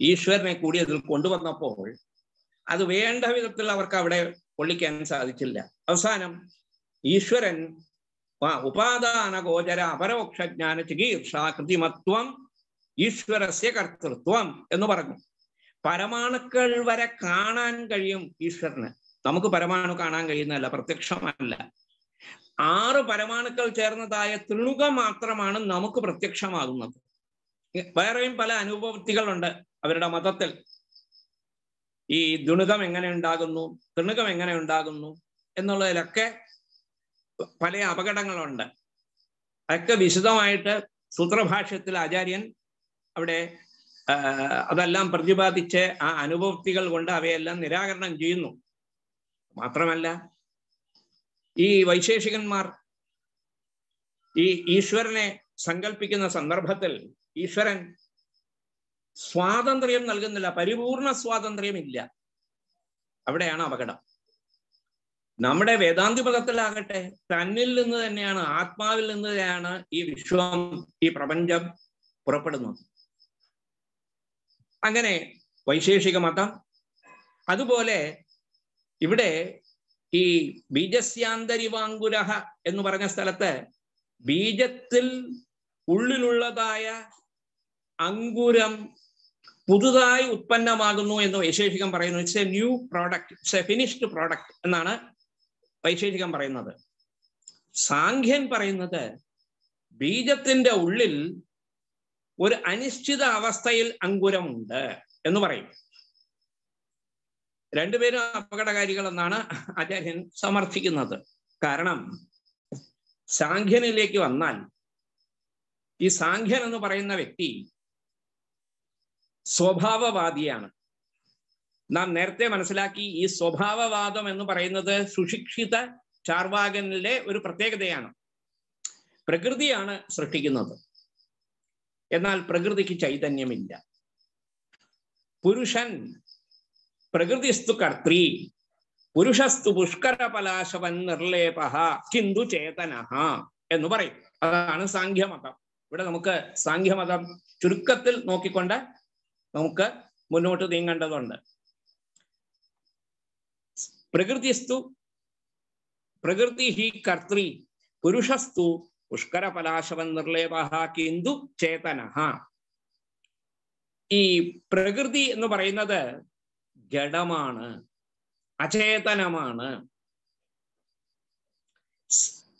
ഈശ്വരനെ കൂടി അതിൽ കൊണ്ടുവന്നപ്പോൾ അത് വേണ്ട വിധത്തിൽ അവർക്ക് അവിടെ കൊള്ളിക്കാൻ സാധിച്ചില്ല. അവസാനം ഈശ്വരൻ ഉപാദാന ഗോചര അപരോക്ഷജ്ഞാന ചികീർഷാ കൃതിമത്വം ഈശ്വരസ്യ കർത്തൃത്വം എന്ന് പറഞ്ഞു. പരമാണുക്കൾ വരെ കാണാൻ കഴിയും ഈശ്വരന്. നമുക്ക് പരമാണു കാണാൻ കഴിയുന്നതല്ല, പ്രത്യക്ഷമല്ല. 6 പരമാണുക്കൾ ചേർന്നതായ തൃണുകം മാത്രമാണ് നമുക്ക് പ്രത്യക്ഷമാകുന്നത്. വേറെയും പല അനുഭവത്തികളുണ്ട് അവരുടെ മതത്തിൽ. ഈ ദുണുകം എങ്ങനെ ഉണ്ടാകുന്നു, തൃണുകം എങ്ങനെ ഉണ്ടാകുന്നു എന്നുള്ളതിലൊക്കെ പല അപകടങ്ങളുണ്ട്. അതൊക്കെ വിശദമായിട്ട് സൂത്രഭാഷ്യത്തിൽ ആചാര്യൻ അവിടെ അതെല്ലാം പ്രതിപാദിച്ച് ആ അനുഭവത്തികൾ കൊണ്ട് അവയെല്ലാം നിരാകരണം ചെയ്യുന്നു. മാത്രമല്ല ഈ വൈശേഷികന്മാർ ഈ ഈശ്വരനെ സങ്കല്പിക്കുന്ന സന്ദർഭത്തിൽ ഈശ്വരൻ സ്വാതന്ത്ര്യം നൽകുന്നില്ല, പരിപൂർണ സ്വാതന്ത്ര്യമില്ല. അവിടെയാണ് അപകടം. നമ്മുടെ വേദാന്തി മതത്തിലാകട്ടെ തന്നിൽ നിന്ന് തന്നെയാണ്, ആത്മാവിൽ നിന്ന് തന്നെയാണ് ഈ വിശ്വം, ഈ പ്രപഞ്ചം പുറപ്പെടുന്നത്. അങ്ങനെ വൈശേഷിക മതം. അതുപോലെ ഇവിടെ ഈ ബീജസ്യാന്തരിവാങ്കുരഹ എന്ന് പറഞ്ഞ സ്ഥലത്ത് ബീജത്തിൽ ഉള്ളിലുള്ളതായ അങ്കുരം പുതുതായി ഉത്പന്നമാകുന്നു എന്ന് വൈശേഷികം പറയുന്നു. It's A new product, it's A finished product എന്നാണ് വൈശേഷികം പറയുന്നത്. സാഖ്യൻ പറയുന്നത് ബീജത്തിന്റെ ഉള്ളിൽ ഒരു അനിശ്ചിത അവസ്ഥയിൽ അങ്കുരമുണ്ട് എന്ന് പറയും. രണ്ടുപേരും അപകടകാരികൾ എന്നാണ് ആചാര്യൻ സമർത്ഥിക്കുന്നത്. കാരണം സാഖ്യനിലേക്ക് വന്നാൽ ഈ സാഖ്യൻ എന്ന് പറയുന്ന വ്യക്തി സ്വഭാവവാദിയാണ്. നാം നേരത്തെ മനസ്സിലാക്കി ഈ സ്വഭാവവാദം എന്ന് പറയുന്നത് സുശിക്ഷിത ചാർവാകനിലെ ഒരു പ്രത്യേകതയാണ്. പ്രകൃതിയാണ് സൃഷ്ടിക്കുന്നത്, എന്നാൽ പ്രകൃതിക്ക് ചൈതന്യമില്ല. പുരുഷൻ പ്രകൃതിസ്തു കർത്തൃ പുരുഷസ്തു പുഷ്കര പലാശവൻ നിർലേപഹ കിന്തു ചേതനഃ എന്ന് പറയും. അതാണ് സാഖ്യമതം. ഇവിടെ നമുക്ക് സാഖ്യമതം ചുരുക്കത്തിൽ നോക്കിക്കൊണ്ട് നമുക്ക് മുന്നോട്ട് നീങ്ങേണ്ടതുണ്ട്. പ്രകൃതി ഹി കർത്തൃ പുരുഷസ്തു പുഷ്കര പലാശവൻ നിർലേപഹ കിന്തു ചേതനഃ. ഈ പ്രകൃതി എന്ന് പറയുന്നത് ജഡമാണ്, അചേതനമാണ്.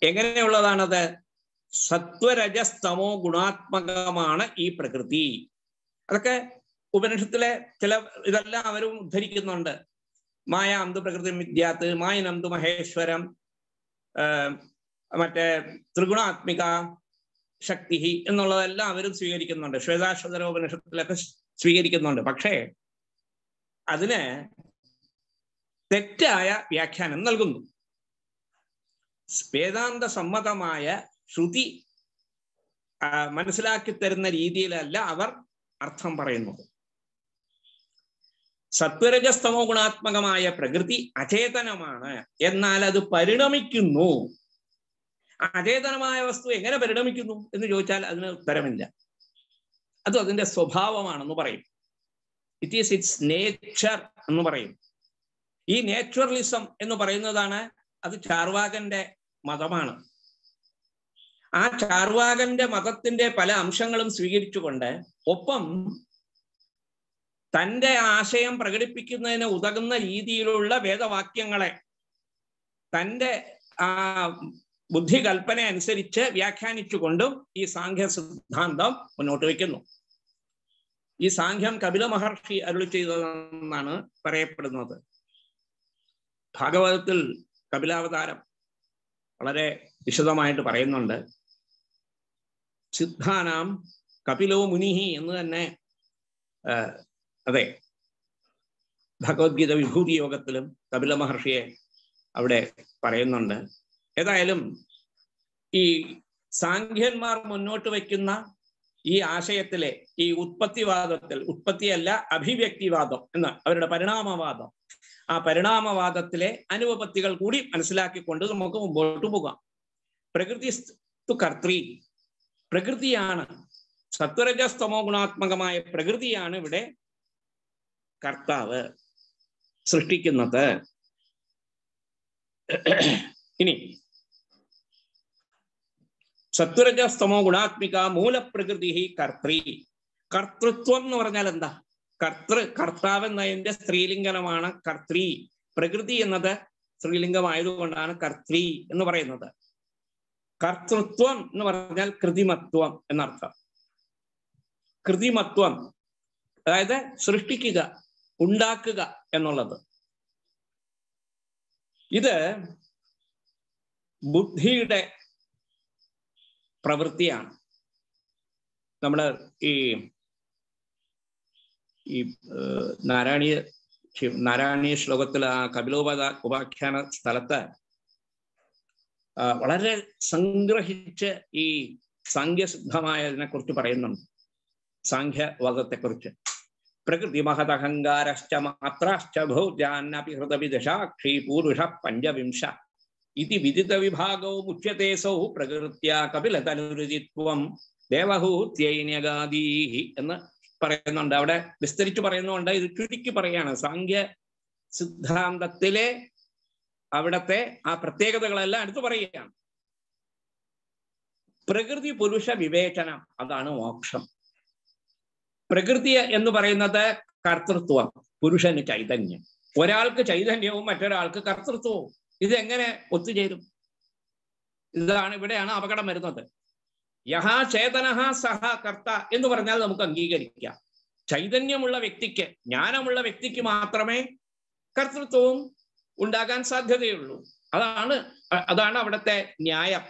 എങ്ങനെയുള്ളതാണത്? സത്വരജസ്തമോ ഗുണാത്മകമാണ് ഈ പ്രകൃതി. അതൊക്കെ ഉപനിഷത്തിലെ ചില ഇതെല്ലാം അവരും ഉദ്ധരിക്കുന്നുണ്ട്. മായ അന്തു പ്രകൃതി വിദ്യാത്ത്, മായനന്തു മഹേശ്വരം, മറ്റേ ത്രിഗുണാത്മിക ശക്തി എന്നുള്ളതെല്ലാം അവരും സ്വീകരിക്കുന്നുണ്ട്. ശ്വേതാശ്വതരോപനിഷത്തിലൊക്കെ സ്വീകരിക്കുന്നുണ്ട്. പക്ഷേ അതിന് തെറ്റായ വ്യാഖ്യാനം നൽകുന്നു. വേദാന്ത സമ്മതമായ ശ്രുതി മനസ്സിലാക്കി തരുന്ന രീതിയിലല്ല അവർ അർത്ഥം പറയുന്നത്. സത്വരജസ്തമോ ഗുണാത്മകമായ പ്രകൃതി അചേതനമാണ്, എന്നാൽ അത് പരിണമിക്കുന്നു. അചേതനമായ വസ്തു എങ്ങനെ പരിണമിക്കുന്നു എന്ന് ചോദിച്ചാൽ അതിന് ഉത്തരമില്ല. അത് അതിന്റെ സ്വഭാവമാണെന്ന് പറയും. ഇറ്റ് ഈസ് ഇറ്റ്സ് നേച്ചർ എന്ന് പറയും. ഈ നേച്ചുറലിസം എന്ന് പറയുന്നതാണ്, അത് ചാർവാകന്റെ മതമാണ്. ആ ചാർവാകന്റെ മതത്തിന്റെ പല അംശങ്ങളും സ്വീകരിച്ചുകൊണ്ട് ഒപ്പം തൻ്റെ ആശയം പ്രകടിപ്പിക്കുന്നതിന് ഉതകുന്ന രീതിയിലുള്ള വേദവാക്യങ്ങളെ തൻ്റെ ആ ബുദ്ധി കൽപ്പന അനുസരിച്ച് വ്യാഖ്യാനിച്ചുകൊണ്ടും ഈ സാഖ്യ സിദ്ധാന്തം മുന്നോട്ട് വയ്ക്കുന്നു. ഈ സാഖ്യം കപില മഹർഷി അരുളി ചെയ്തതെന്നാണ് പറയപ്പെടുന്നത്. ഭാഗവതത്തിൽ കപിലാവതാരം വളരെ വിശദമായിട്ട് പറയുന്നുണ്ട്. സിദ്ധാനാം കപിലോ മുനിഹി എന്ന് തന്നെ അതെ ഭഗവത്ഗീത വിഭൂതി യോഗത്തിലും കപില മഹർഷിയെ അവിടെ പറയുന്നുണ്ട്. ഏതായാലും ഈ സാഖ്യന്മാർ മുന്നോട്ട് വയ്ക്കുന്ന ഈ ആശയത്തിലെ ഈ ഉത്പത്തിവാദത്തിൽ, ഉത്പത്തിയല്ല അഭിവ്യക്തിവാദം എന്ന അവരുടെ പരിണാമവാദം, ആ പരിണാമവാദത്തിലെ അനുപപത്തികൾ കൂടി മനസ്സിലാക്കിക്കൊണ്ട് നമുക്ക് മുമ്പോട്ട് പോകാം. പ്രകൃതി കർത്തൃ, പ്രകൃതിയാണ്, സത്വരജസ്തമോ ഗുണാത്മകമായ പ്രകൃതിയാണ് ഇവിടെ കർത്താവ്, സൃഷ്ടിക്കുന്നത്. ഇനി സത്വരജസ്തമോ ഗുണാത്മിക മൂലപ്രകൃതി കർത്തൃ. കർത്തൃത്വം എന്ന് പറഞ്ഞാൽ എന്താ? കർത്താവ് എന്നതിന്റെ സ്ത്രീലിംഗമാണ് കർത്തൃ. പ്രകൃതി എന്നത് സ്ത്രീലിംഗമായതുകൊണ്ടാണ് കർത്തൃ എന്ന് പറയുന്നത്. കർത്തൃത്വം എന്ന് പറഞ്ഞാൽ കൃതിമത്വം എന്നർത്ഥം. കൃതിമത്വം അതായത് സൃഷ്ടിക്കുക, ഉണ്ടാക്കുക എന്നുള്ളത്. ഇത് ബുദ്ധിയുടെ പ്രവൃത്തിയാണ്. നമ്മൾ ഈ നാരായണീയ ശ്ലോകത്തിൽ ആ ഉപാഖ്യാന സ്ഥലത്ത് വളരെ സംഗ്രഹിച്ച് ഈ സാഖ്യസിദ്ധമായതിനെ കുറിച്ച് പറയുന്നുണ്ട്. സാഖ്യവാദത്തെക്കുറിച്ച് പ്രകൃതി മഹദഹങ്കാരശ്ച മാത്രശ്ച ഭോജാന്നപി ഹൃദവിദശാക്ഷി പൂരുഷ പഞ്ചവിംശ ഇതി വിദിത വിഭാഗോ മുച്യത്തെ സൗ പ്രകൃത്യ കപിലതനുരുചിത്വം ദേവഹൂത്യൈന്യഗാദീഹി എന്ന് പറയുന്നുണ്ട്. അവിടെ വിസ്തരിച്ച് പറയുന്നുണ്ട്. ഇത് ചുരുക്കി പറയാണ്. സാഖ്യ സിദ്ധാന്തത്തിലെ അവിടത്തെ ആ പ്രത്യേകതകളെല്ലാം എടുത്തു പറയുകയാണ്. പ്രകൃതി പുരുഷ വിവേചനം, അതാണ് മോക്ഷം. പ്രകൃതി എന്ന് പറയുന്നത് കർത്തൃത്വം, പുരുഷന് ചൈതന്യം. ഒരാൾക്ക് ചൈതന്യവും മറ്റൊരാൾക്ക് കർത്തൃത്വവും. ഇതെങ്ങനെ ഒത്തുചേരും? ഇവിടെയാണ് അപകടം വരുന്നത്. യഹാ ചേതനഃ സഹ കർത്ത എന്ന് പറഞ്ഞാൽ നമുക്ക് അംഗീകരിക്കാം. ചൈതന്യമുള്ള വ്യക്തിക്ക്, ജ്ഞാനമുള്ള വ്യക്തിക്ക് മാത്രമേ കർത്തൃത്വവും ഉണ്ടാകാൻ സാധ്യതയുള്ളൂ. അതാണ് അവിടുത്തെ ന്യായം.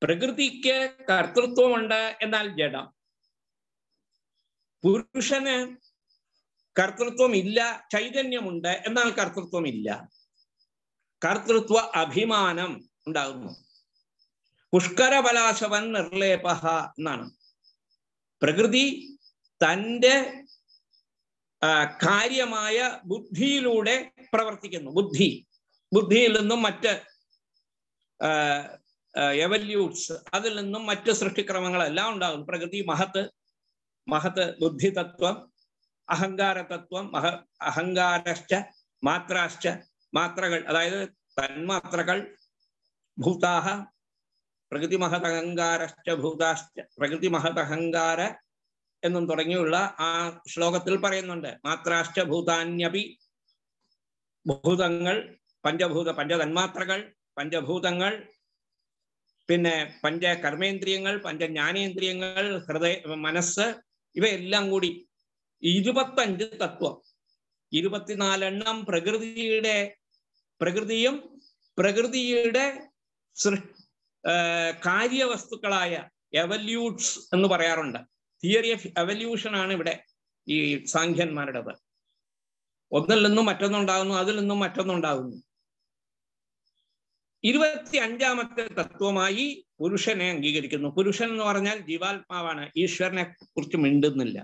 പ്രകൃതിക്ക് കർത്തൃത്വമുണ്ട്, എന്നാൽ ജഡം. പുരുഷന് കർത്തൃത്വം ഇല്ല, ചൈതന്യമുണ്ട്, എന്നാൽ കർത്തൃത്വം ഇല്ല. കർത്തൃത്വ അഭിമാനം ഉണ്ടാകുന്നു. പുഷ്കരബലാശവൻ നിർലേപഹ എന്നാണ്. പ്രകൃതി തൻ്റെ കാര്യമായ ബുദ്ധിയിലൂടെ പ്രവർത്തിക്കുന്നു. ബുദ്ധിയിൽ നിന്നും മറ്റ് എവല്യൂട്ട്സ്, അതിൽ നിന്നും മറ്റ് സൃഷ്ടിക്രമങ്ങളെല്ലാം ഉണ്ടാകുന്നു. പ്രകൃതി മഹത്ത് ബുദ്ധിതത്വം, അഹങ്കാരതത്വം, അഹങ്കാരശ്ച മാത്രാശ്ച, മാത്രകൾ അതായത് തന്മാത്രകൾ, ഭൂതാഹ, പ്രകൃതി മഹതഹങ്കാരശ്ച ഭൂതാശ്ച, പ്രകൃതി മഹതഹങ്കാര എന്നും തുടങ്ങിയുള്ള ആ ശ്ലോകത്തിൽ പറയുന്നുണ്ട്. മാത്രാശ്ച ഭൂതാന്യപി, ഭൂതങ്ങൾ, പഞ്ചതന്മാത്രകൾ, പഞ്ചഭൂതങ്ങൾ, പിന്നെ പഞ്ചകർമ്മേന്ദ്രിയങ്ങൾ, പഞ്ചജ്ഞാനേന്ദ്രിയങ്ങൾ, മനസ്സ്, ഇവയെല്ലാം കൂടി 25 തത്വം, 24 എണ്ണം പ്രകൃതിയും പ്രകൃതിയുടെ കാര്യവസ്തുക്കളായ എവല്യൂട്ട്സ് എന്ന് പറയാറുണ്ട്. തിയറി ഓഫ് എവല്യൂഷൻ ആണ് ഇവിടെ ഈ സാഖ്യന്മാരുടേത്. ഒന്നിൽ നിന്നും മറ്റൊന്നുണ്ടാകുന്നു, അതിൽ നിന്നും മറ്റൊന്നുണ്ടാകുന്നു. 25ാമത്തെ തത്വമായി പുരുഷനെ അംഗീകരിക്കുന്നു. പുരുഷൻ എന്ന് പറഞ്ഞാൽ ജീവാത്മാവാണ്. ഈശ്വരനെ കുറിച്ച് മിണ്ടുന്നില്ല.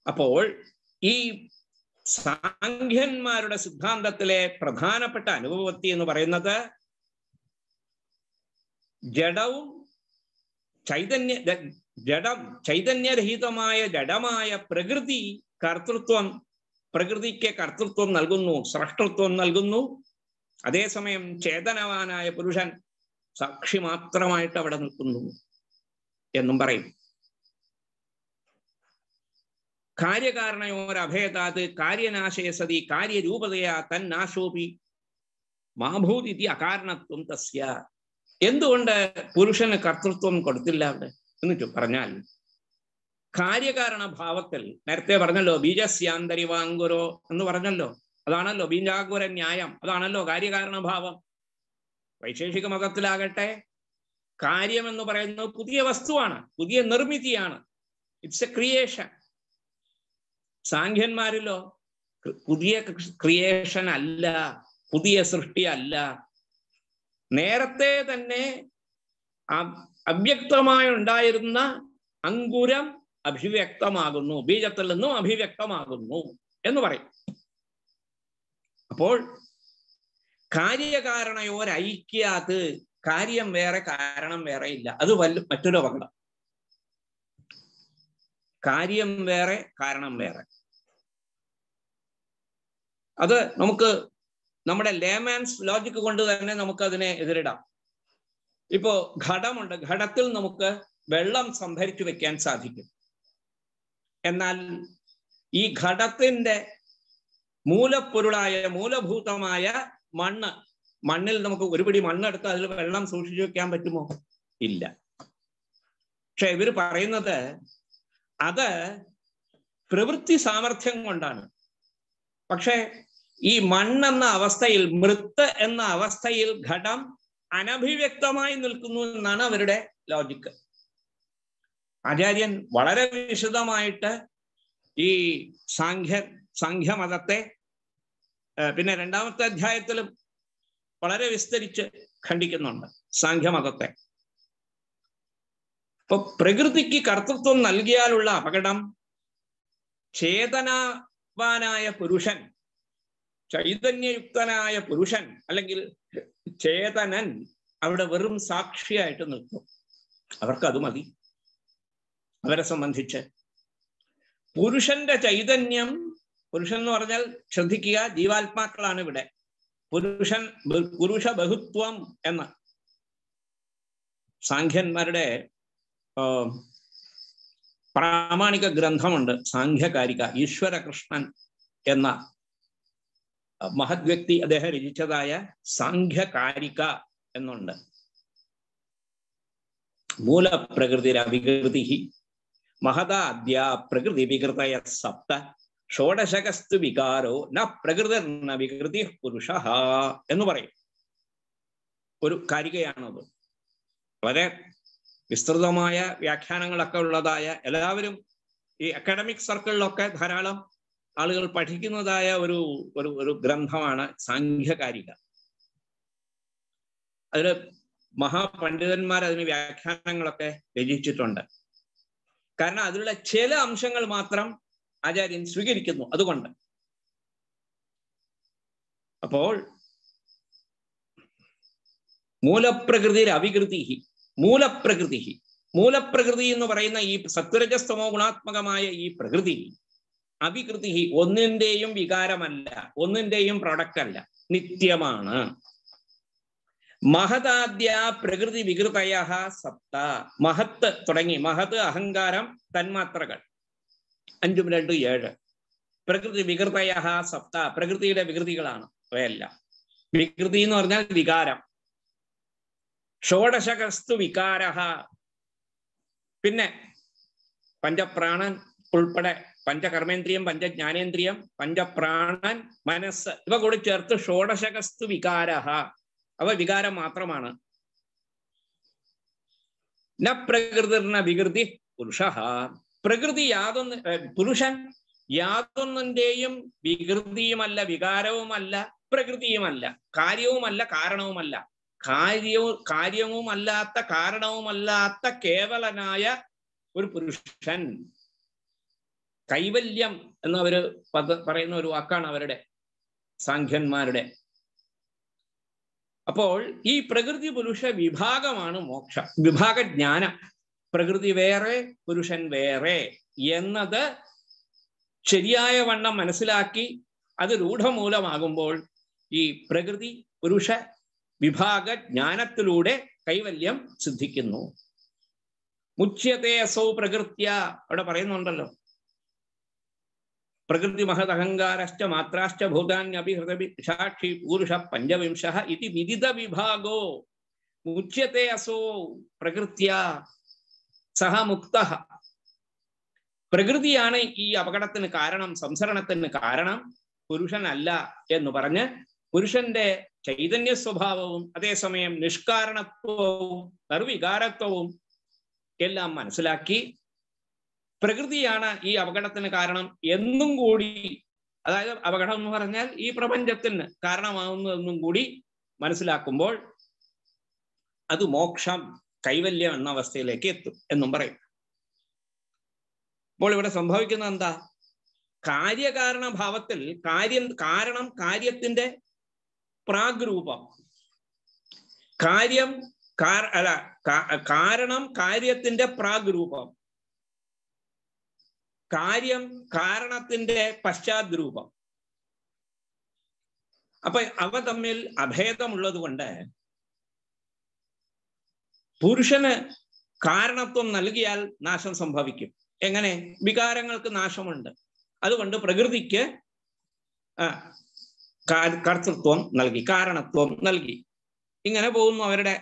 അപ്പോൾ ഈ സാഖ്യന്മാരുടെ സിദ്ധാന്തത്തിലെ പ്രധാനപ്പെട്ട അനുഭവത്തി എന്ന് പറയുന്നത് ജഡവും ചൈതന്യരഹിതമായ ജഡമായ പ്രകൃതി പ്രകൃതിക്ക് കർത്തൃത്വം നൽകുന്നു, സ്രഷ്ടൃത്വം നൽകുന്നു. അതേസമയം ചേതനവാനായ പുരുഷൻ സാക്ഷി മാത്രമായിട്ട് അവിടെ നിൽക്കുന്നു എന്നും പറയും. കാര്യകാരണയോരഭേദാത് കാര്യനാശയ സതി കാര്യരൂപതയാ തന്നാശോപി മാഭൂതി അകാരണത്വം തസ്യ. എന്തുകൊണ്ട് പുരുഷന് കർത്തൃത്വം കൊടുത്തില്ല അവിടെ എന്ന് പറഞ്ഞാൽ, കാര്യകാരണ ഭാവത്തിൽ നേരത്തെ പറഞ്ഞല്ലോ ബീജസ്യാന്തരിവാങ്കുരോ എന്ന് പറഞ്ഞല്ലോ, അതാണല്ലോ ബീജാങ്കുര ന്യായം, അതാണല്ലോ കാര്യകാരണ ഭാവം. വൈശേഷിക മതത്തിലാകട്ടെ കാര്യം എന്ന് പറയുന്നത് പുതിയ വസ്തുവാണ്, പുതിയ നിർമ്മിതിയാണ്, ഇറ്റ്സ് എ ക്രിയേഷൻ. സാഖ്യന്മാരിലോ പുതിയ ക്രിയേഷൻ അല്ല, പുതിയ സൃഷ്ടി അല്ല, നേരത്തെ തന്നെ അവ്യക്തമായി ഉണ്ടായിരുന്ന അങ്കുരം അഭിവ്യക്തമാകുന്നു, ബീജത്തിൽ നിന്നും അഭിവ്യക്തമാകുന്നു എന്ന് പറയും. അപ്പോൾ കാര്യകാരണയോരൈക്യാത്, കാര്യം വേറെ കാരണം വേറെ ഇല്ല, അത് മറ്റൊരു അപകടം. കാര്യം വേറെ കാരണം വേറെ, അത് നമുക്ക് നമ്മുടെ ലേമാൻസ് ലോജിക്ക് കൊണ്ട് തന്നെ നമുക്ക് അതിനെ എതിരിടാം. ഇപ്പോ ഘടമുണ്ട്, ഘടത്തിൽ നമുക്ക് വെള്ളം സംഭരിച്ചു വെക്കാൻ സാധിക്കും. എന്നാൽ ഈ ഘടത്തിന്റെ മൂലപ്പൊരുളായ മൂലഭൂതമായ മണ്ണിൽ നമുക്ക് ഒരുപിടി മണ്ണെടുത്ത് അതിൽ വെള്ളം സൂക്ഷിച്ചു വെക്കാൻ പറ്റുമോ? ഇല്ല. പക്ഷെ ഇവർ പറയുന്നത് അത് പ്രവൃത്തി സാമർഥ്യം കൊണ്ടാണ്. പക്ഷെ ഈ മണ്ണെന്ന അവസ്ഥയിൽ, മൃത്ത് എന്ന അവസ്ഥയിൽ ഘടം അനഭിവ്യക്തമായി നിൽക്കുന്നു എന്നാണ് അവരുടെ ലോജിക്ക്. ആചാര്യൻ വളരെ വിശദമായിട്ട് ഈ സാഖ്യമതത്തെ പിന്നെ രണ്ടാമത്തെ അധ്യായത്തിലും വളരെ വിസ്തരിച്ച് ഖണ്ഡിക്കുന്നുണ്ട് സാഖ്യമതത്തെ. ഇപ്പൊ പ്രകൃതിക്ക് കർത്തൃത്വം നൽകിയാലുള്ള അപകടം, ചേതനവാനായ പുരുഷൻ, ചൈതന്യയുക്തനായ പുരുഷൻ അല്ലെങ്കിൽ ചേതനൻ അവിടെ വെറും സാക്ഷിയായിട്ട് നിൽക്കും. അവർക്കത് മതി. അവരെ സംബന്ധിച്ച് പുരുഷന്റെ ചൈതന്യം, പുരുഷൻ എന്ന് പറഞ്ഞാൽ ശ്രദ്ധിക്കുക, ജീവാത്മാക്കളാണ് ഇവിടെ. പുരുഷ ബഹുത്വം എന്ന സാഖ്യന്മാരുടെ പ്രാമാണിക ഗ്രന്ഥമുണ്ട്, സാഖ്യകാരിക. ഈശ്വരകൃഷ്ണൻ എന്ന മഹത് വ്യക്തി അദ്ദേഹം രചിച്ചതായ സാഖ്യകാരിക എന്നുണ്ട്. മൂലപ്രകൃതിരവികൃതി മഹദാദ്യ പ്രകൃതി വികൃതയ സപ്ത ഷോഡശകസ്തു വികാരോ ന പ്രകൃതിർന വികൃതി പുരുഷ എന്ന് പറയും. ഒരു കാരികയാണത്. വളരെ വിസ്തൃതമായ വ്യാഖ്യാനങ്ങളൊക്കെ ഉള്ളതായ, എല്ലാവരും ഈ അക്കാഡമിക് സർക്കിളിലൊക്കെ ധാരാളം ആളുകൾ പഠിക്കുന്നതായ ഒരു ഗ്രന്ഥമാണ് സാഖ്യകാരിക. അതിൽ മഹാപണ്ഡിതന്മാർ അതിന് വ്യാഖ്യാനങ്ങളൊക്കെ രചിച്ചിട്ടുണ്ട്. കാരണം അതിലുള്ള ചില അംശങ്ങൾ മാത്രം ആചാര്യൻ സ്വീകരിക്കുന്നു. അതുകൊണ്ട് അപ്പോൾ മൂലപ്രകൃതി എന്ന് പറയുന്ന ഈ സത്വരജസ്തമോ ഗുണാത്മകമായ ഈ പ്രകൃതി, അവികൃതി ഒന്നിന്റെയും വികാരമല്ല, ഒന്നിന്റെയും പ്രൊഡക്റ്റ് അല്ല, നിത്യമാണ്. മഹദാദ്യ പ്രകൃതി വികൃതയ സപ്ത, മഹത്ത് തുടങ്ങി, മഹത് അഹങ്കാരം തന്മാത്രകൾ 5 2 7. പ്രകൃതി വികൃതയ സപ്ത, പ്രകൃതിയുടെ വികൃതികളാണ് അവയെല്ലാം. വികൃതി എന്ന് പറഞ്ഞാൽ വികാരം. ഷോഡശകസ്തു വികാര, പിന്നെ പഞ്ചപ്രാണൻ ഉൾപ്പെടെ പഞ്ചകർമ്മേന്ദ്രിയം, പഞ്ചജ്ഞാനേന്ദ്രിയം, പഞ്ചപ്രാണൻ, മനസ്സ്, ഇവ കൂടി ചേർത്ത് ഷോഡശകസ്തു വികാര, അവ വികാരം മാത്രമാണ്. ന പ്രകൃതിർന വികൃതി പുരുഷ, പ്രകൃതി പുരുഷൻ യാതൊന്നിന്റെയും വികൃതിയുമല്ല, വികാരവുമല്ല, പ്രകൃതിയുമല്ല, കാര്യവുമല്ല, കാരണവുമല്ല. കാര്യവുമല്ലാത്ത കാരണവുമല്ലാത്ത കേവലനായ ഒരു പുരുഷൻ. കൈവല്യം എന്നവര് പറയുന്ന ഒരു വാക്കാണ് അവരുടെ സാഖ്യന്മാരുടെ. അപ്പോൾ ഈ പ്രകൃതി പുരുഷ വിഭാഗമാണ് മോക്ഷം, വിഭാഗജ്ഞാനം. പ്രകൃതി വേറെ പുരുഷൻ വേറെ എന്നത് ശരിയായ വണ്ണം മനസ്സിലാക്കി അത് രൂഢമൂലമാകുമ്പോൾ ഈ പ്രകൃതി പുരുഷ വിഭാഗ ജ്ഞാനത്തിലൂടെ കൈവല്യം സിദ്ധിക്കുന്നു. മുച്യത്തെ അസൗ പ്രകൃത്യ അവിടെ പറയുന്നുണ്ടല്ലോ, പ്രകൃതി മഹത് അഹങ്കാരശ്ച മാത്രാശ്ച ഭൂതാന്യഭിഹൃതഭി സാക്ഷി പുരുഷ പഞ്ചവിംശ ഇതി വിദിത വിഭാഗോ മുച്യത്തെ അസോ പ്രകൃത്യ സഹ മുക്ത. പ്രകൃതിയാണ് ഈ അപകടത്തിന് കാരണം, സംസരണത്തിന് കാരണം, പുരുഷനല്ല എന്ന് പറഞ്ഞ് പുരുഷന്റെ ചൈതന്യ സ്വഭാവവും അതേസമയം നിഷ്കാരണത്വവും നിർവികാരത്വവും എല്ലാം മനസ്സിലാക്കി പ്രകൃതിയാണ് ഈ അപകടത്തിന് കാരണം എന്നും കൂടി, അതായത് അപകടം എന്ന് പറഞ്ഞാൽ ഈ പ്രപഞ്ചത്തിന് കാരണമാകുന്നതെന്നും കൂടി മനസ്സിലാക്കുമ്പോൾ അത് മോക്ഷം, കൈവല്യം എന്ന അവസ്ഥയിലേക്ക് എത്തും എന്നും പറയും. അപ്പോൾ ഇവിടെ സംഭവിക്കുന്നത് എന്താ? കാര്യകാരണ ഭാവത്തിൽ കാരണം കാര്യത്തിന്റെ പ്രാഗ്രൂപം, കാരണം കാര്യത്തിന്റെ പ്രാഗ്രൂപം, കാര്യം കാരണത്തിന്റെ പശ്ചാദ്രൂപം. അപ്പൊ അവ തമ്മിൽ അഭേദമുള്ളത് കൊണ്ട് പുരുഷന് കാരണത്വം നൽകിയാൽ നാശം സംഭവിക്കും. എങ്ങനെ? വികാരങ്ങൾക്ക് നാശമുണ്ട്. അതുകൊണ്ട് പ്രകൃതിക്ക് കർത്തൃത്വം നൽകി, കാരണത്വം നൽകി. ഇങ്ങനെ പോകുന്നു അവരുടെ